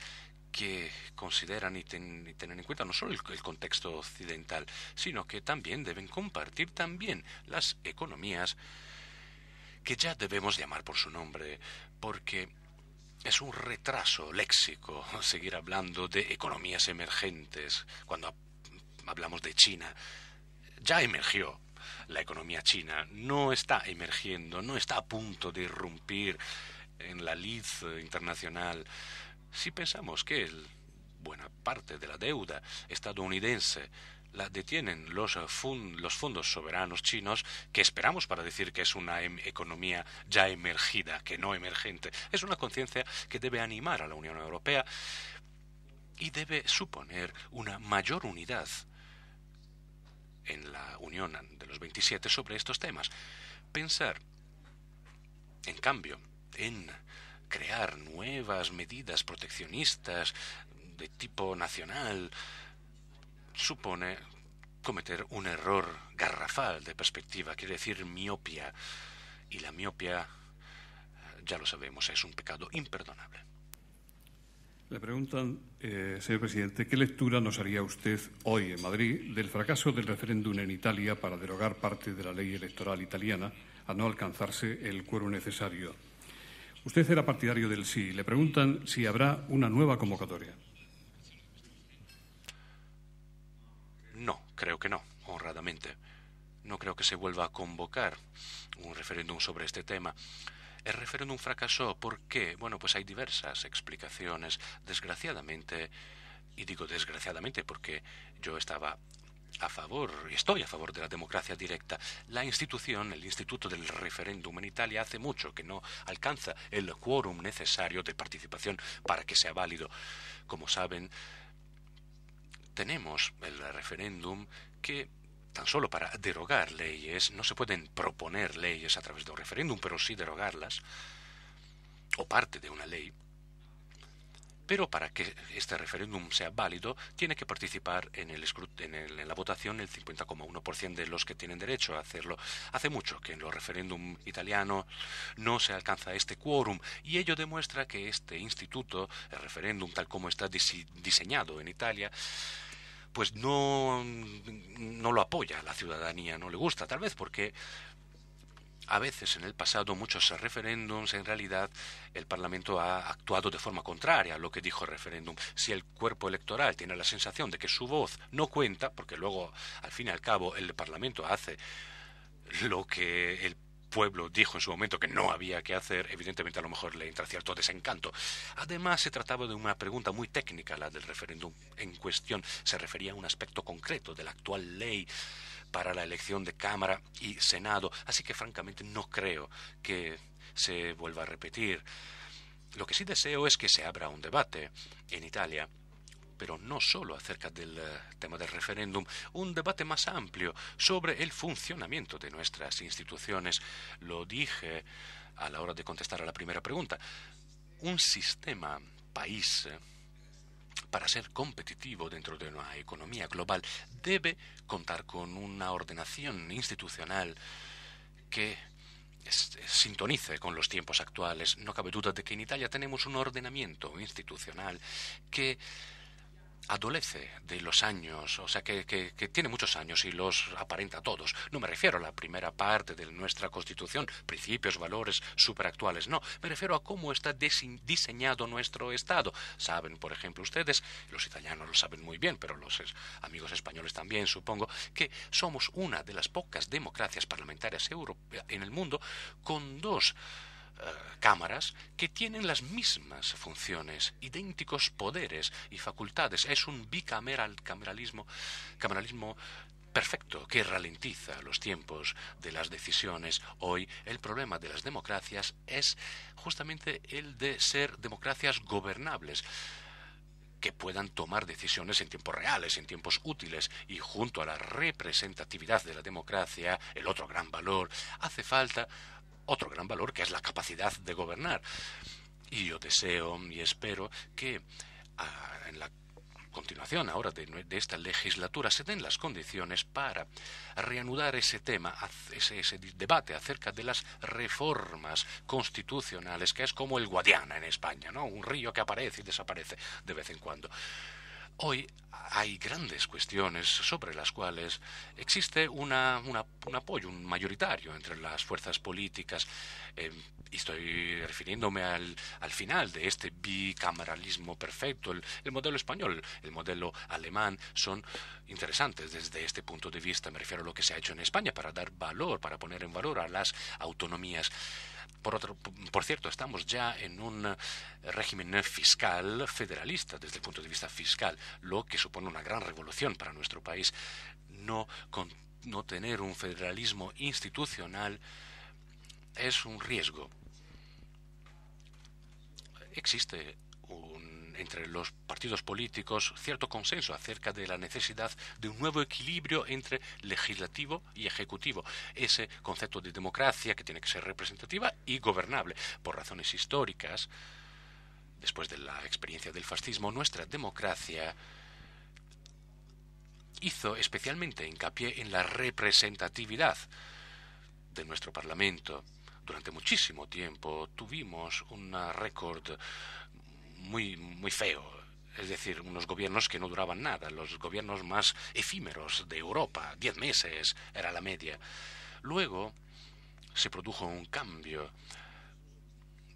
que consideran y tienen en cuenta no solo el contexto occidental, sino que también deben compartir también las economías que ya debemos llamar por su nombre, porque es un retraso léxico seguir hablando de economías emergentes cuando hablamos de China. Ya emergió la economía china, no está emergiendo, no está a punto de irrumpir en la lid internacional. Si pensamos que buena parte de la deuda estadounidense la detienen los fondos soberanos chinos, que esperamos para decir que es una economía ya emergida, que no emergente. Es una conciencia que debe animar a la Unión Europea y debe suponer una mayor unidad en la Unión de los 27 sobre estos temas. Pensar, en cambio, en crear nuevas medidas proteccionistas de tipo nacional supone cometer un error garrafal de perspectiva, quiere decir miopia. Y la miopia, ya lo sabemos, es un pecado imperdonable. Le preguntan, señor presidente, ¿qué lectura nos haría usted hoy en Madrid del fracaso del referéndum en Italia para derogar parte de la ley electoral italiana a no alcanzarse el quórum necesario? Usted era partidario del sí. Le preguntan si habrá una nueva convocatoria. No, creo que no, honradamente. No creo que se vuelva a convocar un referéndum sobre este tema. El referéndum fracasó. ¿Por qué? Bueno, pues hay diversas explicaciones. Desgraciadamente, y digo desgraciadamente porque yo estoy a favor de la democracia directa. La institución, el Instituto del Referéndum en Italia, hace mucho que no alcanza el quórum necesario de participación para que sea válido. Como saben, tenemos el referéndum que tan solo para derogar leyes, no se pueden proponer leyes a través de un referéndum, pero sí derogarlas, o parte de una ley. Pero para que este referéndum sea válido, tiene que participar en la votación el 50,1% de los que tienen derecho a hacerlo. Hace mucho que en los referéndum italianos no se alcanza este quórum, y ello demuestra que este instituto, el referéndum tal como está diseñado en Italia, pues no lo apoya la ciudadanía, no le gusta, tal vez porque a veces en el pasado muchos referéndums, en realidad el Parlamento ha actuado de forma contraria a lo que dijo el referéndum. Si el cuerpo electoral tiene la sensación de que su voz no cuenta, porque luego al fin y al cabo el Parlamento hace lo que el pueblo dijo en su momento que no había que hacer, evidentemente a lo mejor le entra cierto desencanto. Además, se trataba de una pregunta muy técnica, la del referéndum en cuestión. Se refería a un aspecto concreto de la actual ley para la elección de Cámara y Senado, así que francamente no creo que se vuelva a repetir. Lo que sí deseo es que se abra un debate en Italia, pero no solo acerca del tema del referéndum, un debate más amplio sobre el funcionamiento de nuestras instituciones. Lo dije a la hora de contestar a la primera pregunta. Un sistema país, para ser competitivo dentro de una economía global, debe contar con una ordenación institucional que sintonice con los tiempos actuales. No cabe duda de que en Italia tenemos un ordenamiento institucional que adolece de los años, o sea, que tiene muchos años y los aparenta todos. No me refiero a la primera parte de nuestra Constitución, principios, valores superactuales, no. Me refiero a cómo está diseñado nuestro Estado. Saben, por ejemplo, ustedes, los italianos lo saben muy bien, pero los amigos españoles también, supongo, que somos una de las pocas democracias parlamentarias en el mundo con dos cámaras que tienen las mismas funciones, idénticos poderes y facultades. Es un cameralismo perfecto que ralentiza los tiempos de las decisiones. Hoy el problema de las democracias es justamente el de ser democracias gobernables, que puedan tomar decisiones en tiempos reales, en tiempos útiles, y junto a la representatividad de la democracia, el otro gran valor, hace falta otro gran valor, que es la capacidad de gobernar. Y yo deseo y espero que en la continuación ahora de esta legislatura se den las condiciones para reanudar ese tema, ese debate acerca de las reformas constitucionales, que es como el Guadiana en España, ¿no? Un río que aparece y desaparece de vez en cuando. Hoy hay grandes cuestiones sobre las cuales existe un apoyo, un mayoritario entre las fuerzas políticas. Y estoy refiriéndome al final de este bicameralismo perfecto. El modelo español, el modelo alemán son interesantes desde este punto de vista. Me refiero a lo que se ha hecho en España para dar valor, para poner en valor a las autonomías. Por cierto, estamos ya en un régimen fiscal federalista desde el punto de vista fiscal, lo que supone una gran revolución para nuestro país. No tener un federalismo institucional es un riesgo. Existe entre los partidos políticos cierto consenso acerca de la necesidad de un nuevo equilibrio entre legislativo y ejecutivo. Ese concepto de democracia que tiene que ser representativa y gobernable. Por razones históricas, después de la experiencia del fascismo, nuestra democracia hizo especialmente hincapié en la representatividad de nuestro Parlamento. Durante muchísimo tiempo tuvimos un récord muy feo, es decir, unos gobiernos que no duraban nada, los gobiernos más efímeros de Europa, 10 meses era la media. Luego se produjo un cambio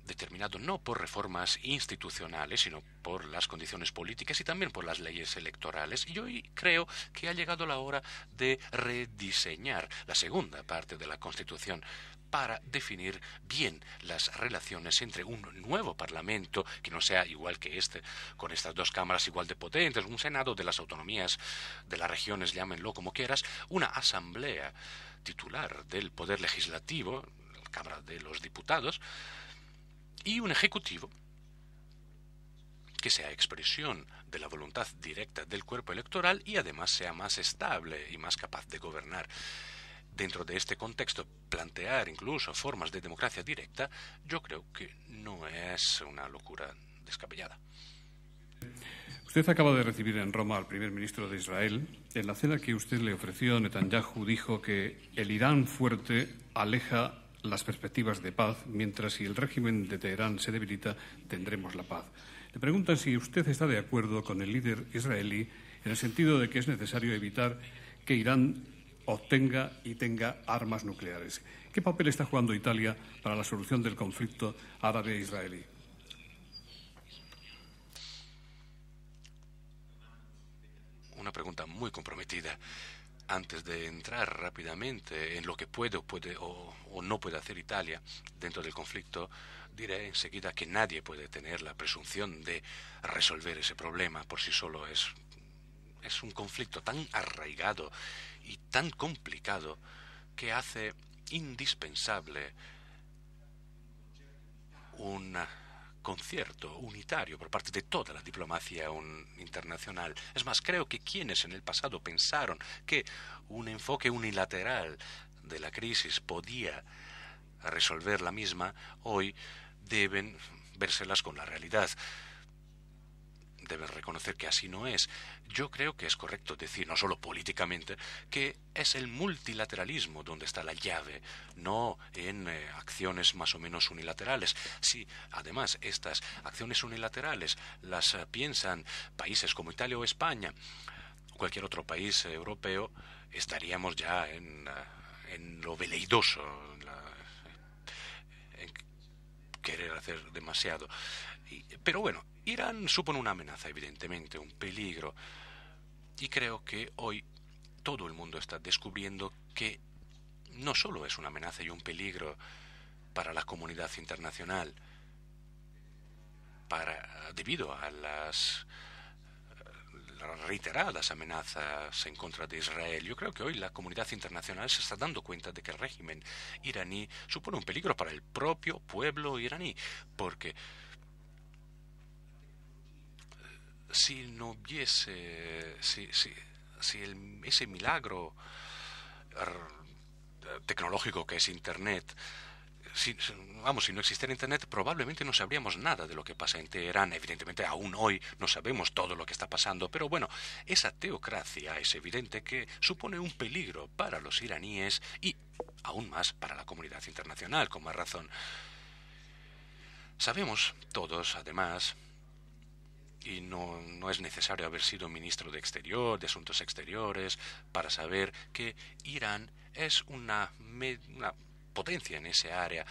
determinado no por reformas institucionales, sino por las condiciones políticas y también por las leyes electorales. Y hoy creo que ha llegado la hora de rediseñar la segunda parte de la Constitución para definir bien las relaciones entre un nuevo Parlamento, que no sea igual que este, con estas dos cámaras igual de potentes, un Senado de las autonomías, de las regiones, llámenlo como quieras, una asamblea titular del Poder Legislativo, la Cámara de los Diputados, y un Ejecutivo que sea expresión de la voluntad directa del cuerpo electoral y además sea más estable y más capaz de gobernar. Dentro de este contexto, plantear incluso formas de democracia directa, yo creo que no es una locura descabellada. Usted acaba de recibir en Roma al primer ministro de Israel. En la cena que usted le ofreció, Netanyahu dijo que el Irán fuerte aleja las perspectivas de paz, mientras si el régimen de Teherán se debilita, tendremos la paz. Le preguntan si usted está de acuerdo con el líder israelí en el sentido de que es necesario evitar que Irán obtenga y tenga armas nucleares. ¿Qué papel está jugando Italia para la solución del conflicto árabe-israelí? Una pregunta muy comprometida. Antes de entrar rápidamente en lo que puede o no puede hacer Italia dentro del conflicto, diré enseguida que nadie puede tener la presunción de resolver ese problema por sí solo. Es un conflicto tan arraigado y tan complicado que hace indispensable un concierto unitario por parte de toda la diplomacia internacional. Es más, creo que quienes en el pasado pensaron que un enfoque unilateral de la crisis podía resolver la misma, hoy deben vérselas con la realidad. deben reconocer que así no es. Yo creo que es correcto decir, no solo políticamente, que es el multilateralismo donde está la llave, no en acciones más o menos unilaterales. Si además estas acciones unilaterales las piensan países como Italia o España, cualquier otro país europeo, estaríamos ya en lo veleidoso, en querer hacer demasiado. Pero bueno, Irán supone una amenaza, evidentemente, un peligro. Y creo que hoy todo el mundo está descubriendo que no solo es una amenaza y un peligro para la comunidad internacional, debido a las reiteradas amenazas en contra de Israel. Yo creo que hoy la comunidad internacional se está dando cuenta de que el régimen iraní supone un peligro para el propio pueblo iraní, porque si no hubiese, ese milagro tecnológico que es Internet, si no existiera Internet, probablemente no sabríamos nada de lo que pasa en Teherán. Evidentemente, aún hoy no sabemos todo lo que está pasando, pero bueno, esa teocracia es evidente que supone un peligro para los iraníes y aún más para la comunidad internacional, con más razón. Sabemos todos, además, y no es necesario haber sido ministro de Asuntos Exteriores, para saber que Irán es una potencia en esa área.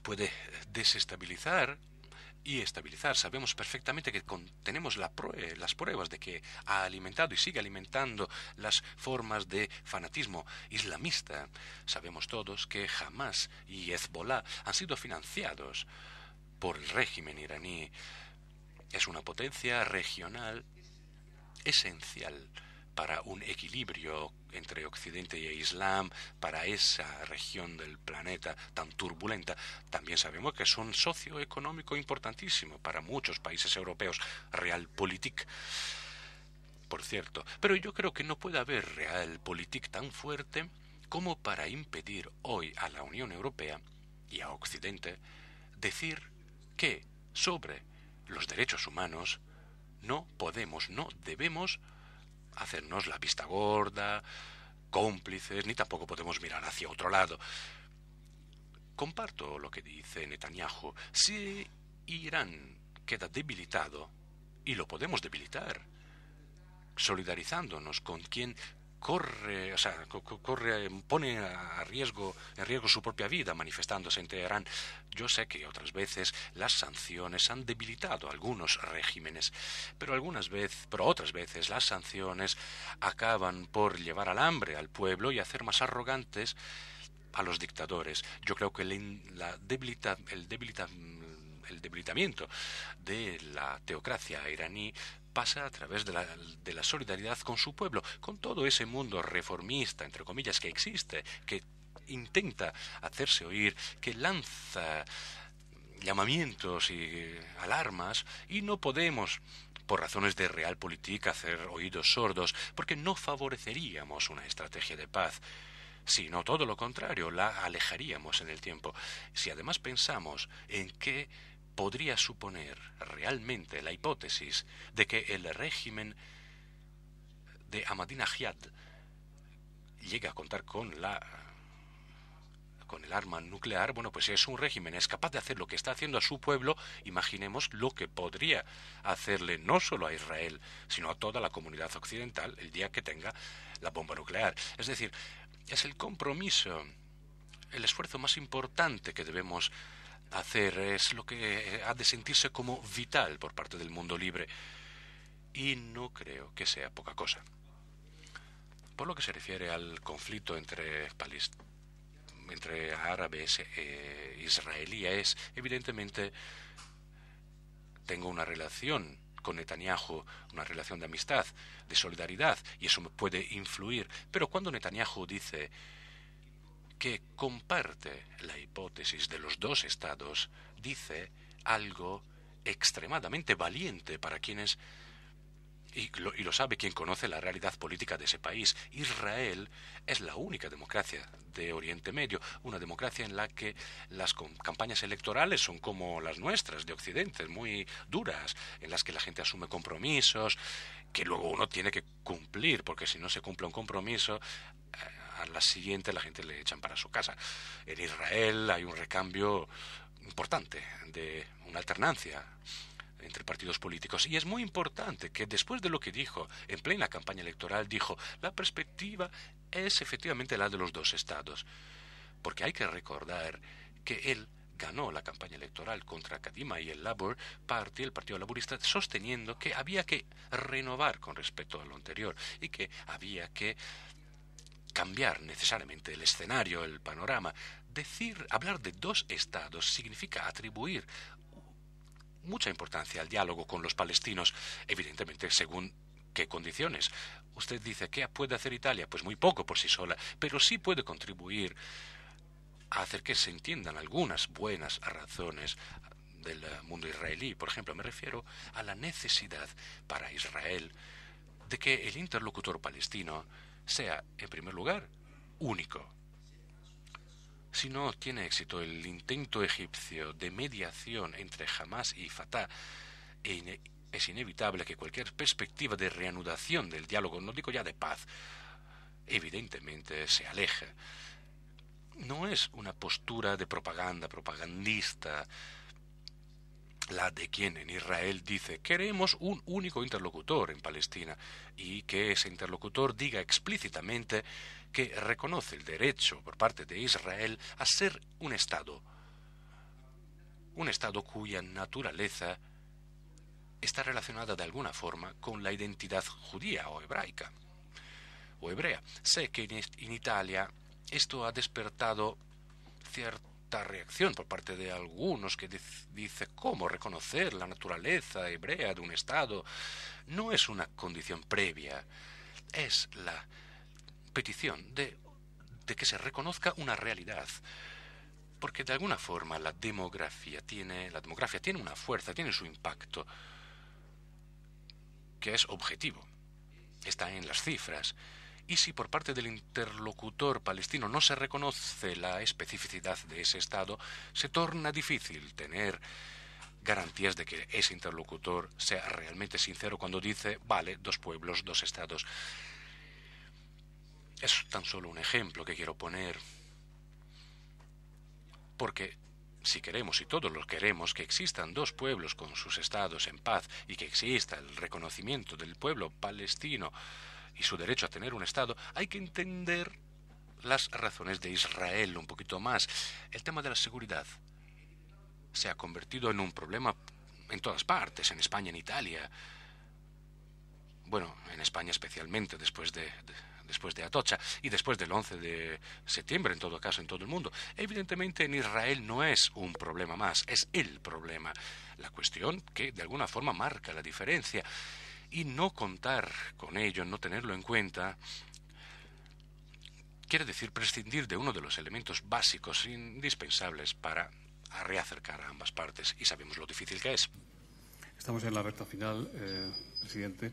Puede desestabilizar y estabilizar. Sabemos perfectamente que tenemos las pruebas de que ha alimentado y sigue alimentando las formas de fanatismo islamista. Sabemos todos que Hamas y Hezbollah han sido financiados por el régimen iraní. Es una potencia regional esencial para un equilibrio entre Occidente e Islam, para esa región del planeta tan turbulenta. También sabemos que es un socio económico importantísimo para muchos países europeos, Realpolitik, por cierto. Pero yo creo que no puede haber Realpolitik tan fuerte como para impedir hoy a la Unión Europea y a Occidente decir que sobre los derechos humanos no debemos hacernos la vista gorda, cómplices, ni tampoco podemos mirar hacia otro lado. Comparto lo que dice Netanyahu. Si Irán queda debilitado, y lo podemos debilitar, solidarizándonos con quien pone en riesgo su propia vida manifestándose en Teherán. Yo sé que otras veces las sanciones han debilitado a algunos regímenes, pero otras veces las sanciones acaban por llevar al hambre al pueblo y hacer más arrogantes a los dictadores. Yo creo que el debilitamiento de la teocracia iraní pasa a través de la solidaridad con su pueblo, con todo ese mundo reformista, entre comillas, que existe, que intenta hacerse oír, que lanza llamamientos y alarmas, y no podemos, por razones de Realpolitik, hacer oídos sordos, porque no favoreceríamos una estrategia de paz, sino todo lo contrario, la alejaríamos en el tiempo. Si además pensamos en que podría suponer realmente la hipótesis de que el régimen de Ahmadinejad llegue a contar con el arma nuclear, bueno, pues si es un régimen es capaz de hacer lo que está haciendo a su pueblo, imaginemos lo que podría hacerle no solo a Israel, sino a toda la comunidad occidental el día que tenga la bomba nuclear. Es decir, es el compromiso, el esfuerzo más importante que debemos hacer, es lo que ha de sentirse como vital por parte del mundo libre, y no creo que sea poca cosa. Por lo que se refiere al conflicto entre árabes e israelíes, evidentemente tengo una relación con Netanyahu, una relación de amistad, de solidaridad, y eso me puede influir, pero cuando Netanyahu dice que comparte la hipótesis de los dos estados, dice algo extremadamente valiente para quienes y lo sabe quien conoce la realidad política de ese país. Israel es la única democracia de Oriente Medio, una democracia en la que las campañas electorales son como las nuestras de Occidente, muy duras, en las que la gente asume compromisos que luego uno tiene que cumplir, porque si no se cumple un compromiso, a la siguiente la gente le echan para su casa. En Israel hay un recambio importante, de una alternancia entre partidos políticos, y es muy importante que después de lo que dijo en plena campaña electoral, dijo, la perspectiva es efectivamente la de los dos estados, porque hay que recordar que él ganó la campaña electoral contra Kadima y el Labour Party, el Partido Laborista, sosteniendo que había que renovar con respecto a lo anterior y que había que cambiar necesariamente el escenario, el panorama. Hablar de dos estados significa atribuir mucha importancia al diálogo con los palestinos, evidentemente según qué condiciones. Usted dice, ¿qué puede hacer Italia? Pues muy poco por sí sola, pero sí puede contribuir a hacer que se entiendan algunas buenas razones del mundo israelí. Por ejemplo, me refiero a la necesidad para Israel de que el interlocutor palestino sea, en primer lugar, único. Si no tiene éxito el intento egipcio de mediación entre Hamas y Fatah, es inevitable que cualquier perspectiva de reanudación del diálogo, no digo ya de paz, evidentemente se aleja. No es una postura de propagandista, la de quien en Israel dice queremos un único interlocutor en Palestina y que ese interlocutor diga explícitamente que reconoce el derecho por parte de Israel a ser un Estado cuya naturaleza está relacionada de alguna forma con la identidad judía o hebraica o hebrea. Sé que en Italia esto ha despertado cierta reacción por parte de algunos que dice cómo reconocer la naturaleza hebrea de un Estado. No es una condición previa, es la petición de que se reconozca una realidad, porque de alguna forma la demografía tiene una fuerza, tiene su impacto, que es objetivo, está en las cifras. Y si por parte del interlocutor palestino no se reconoce la especificidad de ese Estado, se torna difícil tener garantías de que ese interlocutor sea realmente sincero cuando dice, vale, dos pueblos, dos Estados. Es tan solo un ejemplo que quiero poner, porque si queremos, y todos lo queremos, que existan dos pueblos con sus Estados en paz y que exista el reconocimiento del pueblo palestino y su derecho a tener un Estado, hay que entender las razones de Israel un poquito más. El tema de la seguridad se ha convertido en un problema en todas partes, en España, en Italia. Bueno, en España especialmente después de Atocha y después del 11 de septiembre, en todo caso, en todo el mundo. Evidentemente en Israel no es un problema más, es el problema. La cuestión que de alguna forma marca la diferencia. Y no contar con ello, no tenerlo en cuenta, quiere decir prescindir de uno de los elementos básicos, indispensables para reacercar a ambas partes, y sabemos lo difícil que es. Estamos en la recta final, presidente.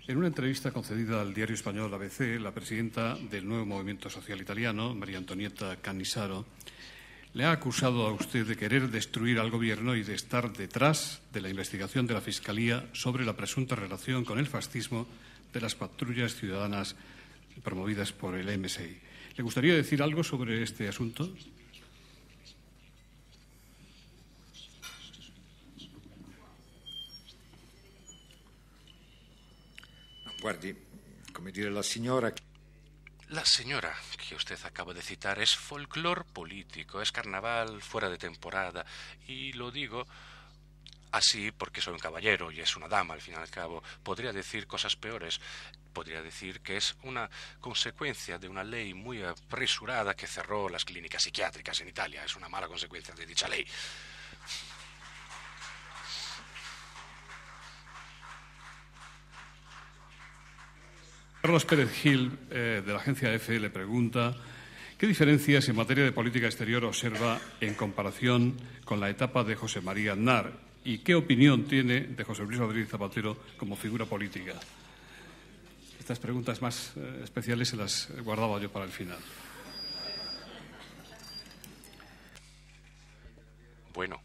En una entrevista concedida al diario español ABC, la presidenta del Nuevo Movimiento Social Italiano, María Antonietta Cannizzaro, le ha acusado a usted de querer destruir al Gobierno y de estar detrás de la investigación de la Fiscalía sobre la presunta relación con el fascismo de las patrullas ciudadanas promovidas por el MSI. ¿Le gustaría decir algo sobre este asunto? Guardi, come dire, la señora que usted acaba de citar es folclore político, es carnaval fuera de temporada, y lo digo así porque soy un caballero y es una dama, al fin y al cabo. Podría decir cosas peores, podría decir que es una consecuencia de una ley muy apresurada que cerró las clínicas psiquiátricas en Italia, es una mala consecuencia de dicha ley. Carlos Pérez Gil, de la agencia EFE, le pregunta ¿qué diferencias en materia de política exterior observa en comparación con la etapa de José María Aznar ¿Y qué opinión tiene de José Luis Rodríguez Zapatero como figura política? Estas preguntas más especiales se las guardaba yo para el final. Bueno.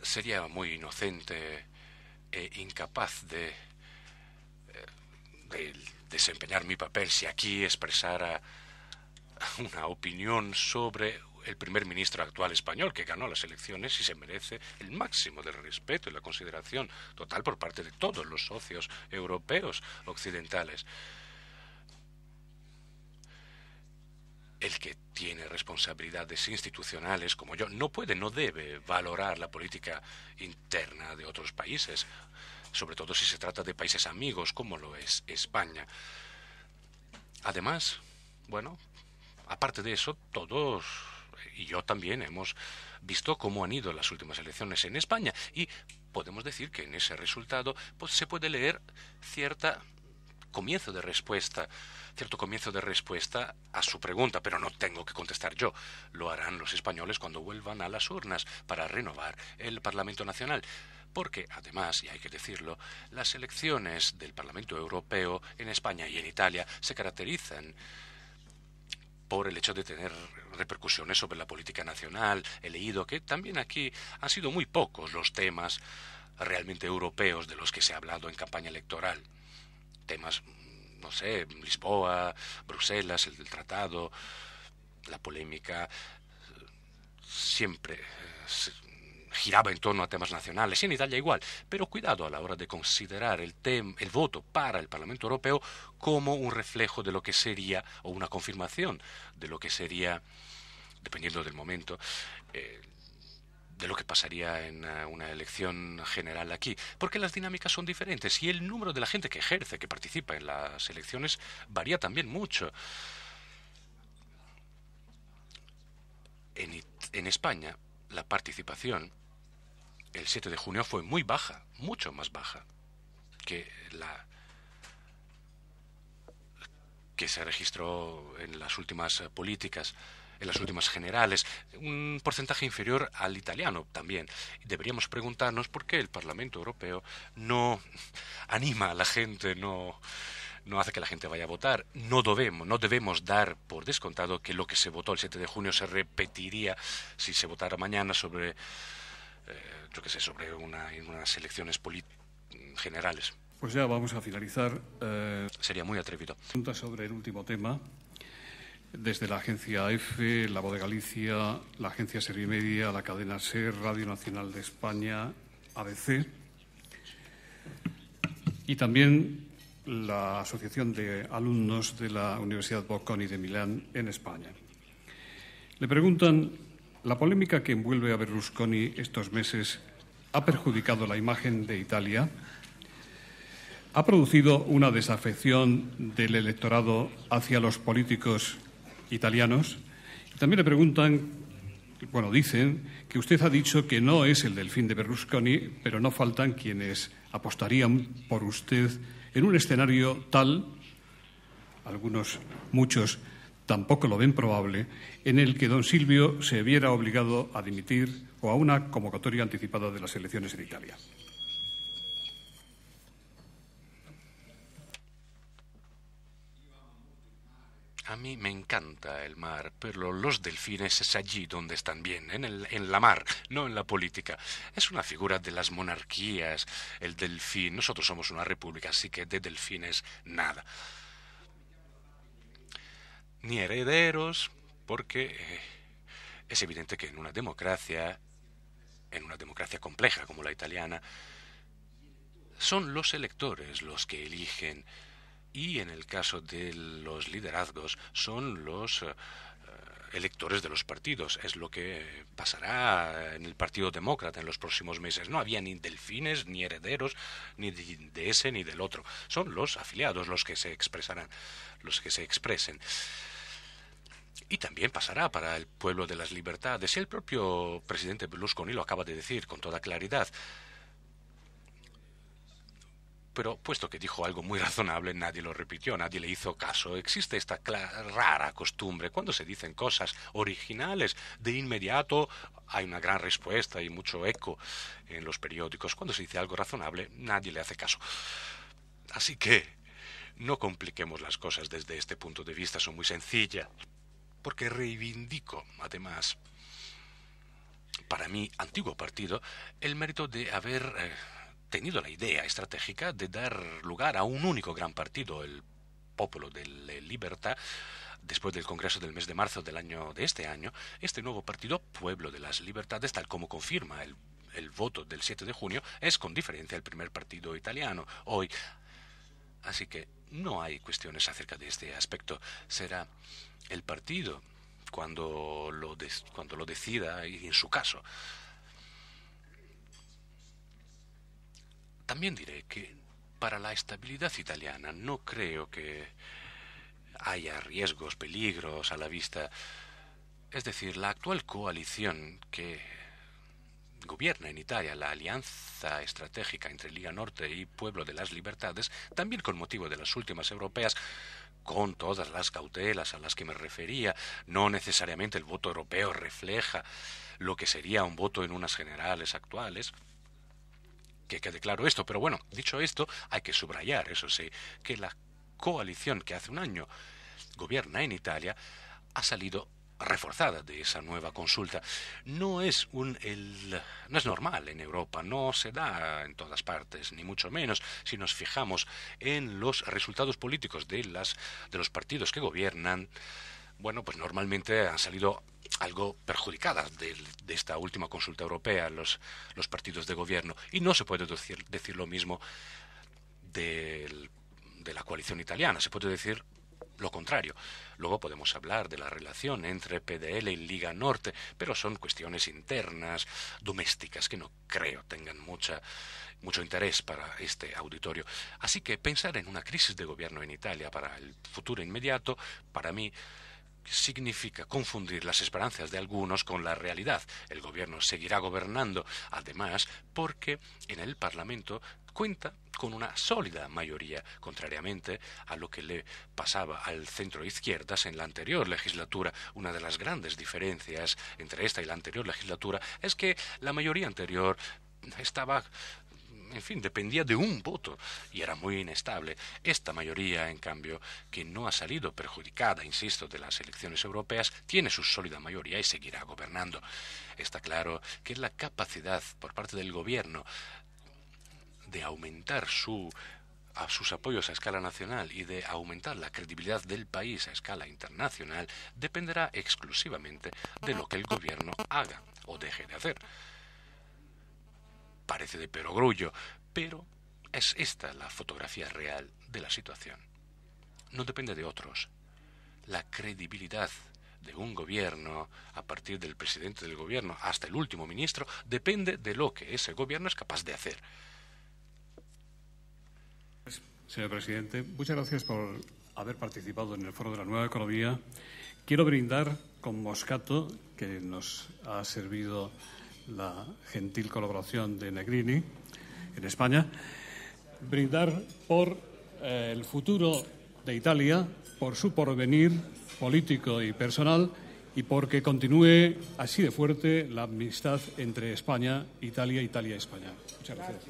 Sería muy inocente e incapaz de desempeñar mi papel si aquí expresara una opinión sobre el primer ministro actual español que ganó las elecciones y se merece el máximo del respeto y la consideración total por parte de todos los socios europeos occidentales. El que tiene responsabilidades institucionales como yo no puede, no debe valorar la política interna de otros países, sobre todo si se trata de países amigos como lo es España. Además, bueno, aparte de eso, todos y yo también hemos visto cómo han ido las últimas elecciones en España y podemos decir que en ese resultado pues, se puede leer cierto comienzo de respuesta a su pregunta, pero no tengo que contestar yo. Lo harán los españoles cuando vuelvan a las urnas para renovar el Parlamento Nacional. Porque, además, y hay que decirlo, las elecciones del Parlamento Europeo en España y en Italia se caracterizan por el hecho de tener repercusiones sobre la política nacional. He leído que también aquí han sido muy pocos los temas realmente europeos de los que se ha hablado en campaña electoral. Temas, no sé, Lisboa, Bruselas, el del tratado, la polémica, siempre giraba en torno a temas nacionales, y en Italia igual, pero cuidado a la hora de considerar el voto para el Parlamento Europeo como un reflejo de lo que sería, o una confirmación de lo que sería, dependiendo del momento, de lo que pasaría en una elección general aquí, porque las dinámicas son diferentes y el número de la gente que ejerce, que participa en las elecciones, varía también mucho. En España, la participación el 7 de junio fue muy baja, mucho más baja que la que se registró en las últimas políticas, en las últimas generales, un porcentaje inferior al italiano también. Deberíamos preguntarnos por qué el Parlamento Europeo no anima a la gente, no hace que la gente vaya a votar. No debemos dar por descontado que lo que se votó el 7 de junio se repetiría si se votara mañana sobre, yo qué sé, sobre unas elecciones generales. Pues ya vamos a finalizar. Sería muy atrevido. Pregunta sobre el último tema. Desde la agencia EFE, La Voz de Galicia, la agencia Servimedia, la cadena SER, Radio Nacional de España, ABC y también la Asociación de Alumnos de la Universidad Bocconi de Milán en España. Le preguntan, ¿la polémica que envuelve a Berlusconi estos meses ha perjudicado la imagen de Italia? ¿Ha producido una desafección del electorado hacia los políticos italianos? Y también le preguntan, dicen que usted ha dicho que no es el delfín de Berlusconi, pero no faltan quienes apostarían por usted en un escenario tal, muchos tampoco lo ven probable, en el que don Silvio se viera obligado a dimitir o a una convocatoria anticipada de las elecciones en Italia. A mí me encanta el mar, pero los delfines es allí donde están bien, en la mar, no en la política. Es una figura de las monarquías, el delfín. Nosotros somos una república, así que de delfines nada. Ni herederos, porque es evidente que en una democracia compleja como la italiana, son los electores los que eligen. Y en el caso de los liderazgos son los electores de los partidos. Es lo que pasará en el Partido Demócrata en los próximos meses. No había ni delfines, ni herederos, ni de ese ni del otro. Son los afiliados los que se expresarán, los que se expresen. Y también pasará para el pueblo de las libertades. Y el propio presidente Berlusconi lo acaba de decir con toda claridad. pero puesto que dijo algo muy razonable, nadie lo repitió, nadie le hizo caso. Existe esta rara costumbre, cuando se dicen cosas originales, de inmediato hay una gran respuesta y mucho eco en los periódicos. Cuando se dice algo razonable, nadie le hace caso. Así que no compliquemos las cosas desde este punto de vista, son muy sencillas, porque reivindico, además, para mi antiguo partido, el mérito de haber tenido la idea estratégica de dar lugar a un único gran partido, el Popolo della Libertà. Después del Congreso del mes de marzo de este año, este nuevo partido, Pueblo de las Libertades, tal como confirma el voto del 7 de junio, es con diferencia el primer partido italiano hoy. Así que no hay cuestiones acerca de este aspecto. Será el partido cuando lo decida, y en su caso. También diré que para la estabilidad italiana no creo que haya riesgos, peligros a la vista. Es decir, la actual coalición que gobierna en Italia, la alianza estratégica entre Liga Norte y Pueblo de las Libertades, también con motivo de las últimas europeas, con todas las cautelas a las que me refería, no necesariamente el voto europeo refleja lo que sería un voto en unas generales actuales. Que quede claro esto, pero bueno, dicho esto, hay que subrayar, eso sí, que la coalición que hace un año gobierna en Italia ha salido reforzada de esa nueva consulta. No es normal en Europa, no se da en todas partes, ni mucho menos. Si nos fijamos en los resultados políticos de los partidos que gobiernan, bueno, pues normalmente han salido algo perjudicadas de esta última consulta europea los partidos de gobierno, y no se puede decir lo mismo de la coalición italiana, se puede decir lo contrario. Luego podemos hablar de la relación entre PDL y Liga Norte, pero son cuestiones internas, domésticas, que no creo tengan mucho interés para este auditorio. Así que pensar en una crisis de gobierno en Italia para el futuro inmediato, para mí, significa confundir las esperanzas de algunos con la realidad. El gobierno seguirá gobernando, además, porque en el Parlamento cuenta con una sólida mayoría, contrariamente a lo que le pasaba al centro izquierdas en la anterior legislatura. Una de las grandes diferencias entre esta y la anterior legislatura es que la mayoría anterior dependía de un voto y era muy inestable. Esta mayoría, en cambio, que no ha salido perjudicada, insisto, de las elecciones europeas, tiene su sólida mayoría y seguirá gobernando. Está claro que la capacidad por parte del gobierno de aumentar sus apoyos a escala nacional y de aumentar la credibilidad del país a escala internacional dependerá exclusivamente de lo que el gobierno haga o deje de hacer. Parece de perogrullo, pero es esta la fotografía real de la situación. No depende de otros. La credibilidad de un gobierno, a partir del presidente del gobierno hasta el último ministro, depende de lo que ese gobierno es capaz de hacer. Señor presidente, muchas gracias por haber participado en el Foro de la Nueva Economía. Quiero brindar con Moscato, que nos ha servido la gentil colaboración de Negrini en España, brindar por el futuro de Italia, por su porvenir político y personal, y porque continúe así de fuerte la amistad entre España, Italia, Italia-España. Muchas gracias.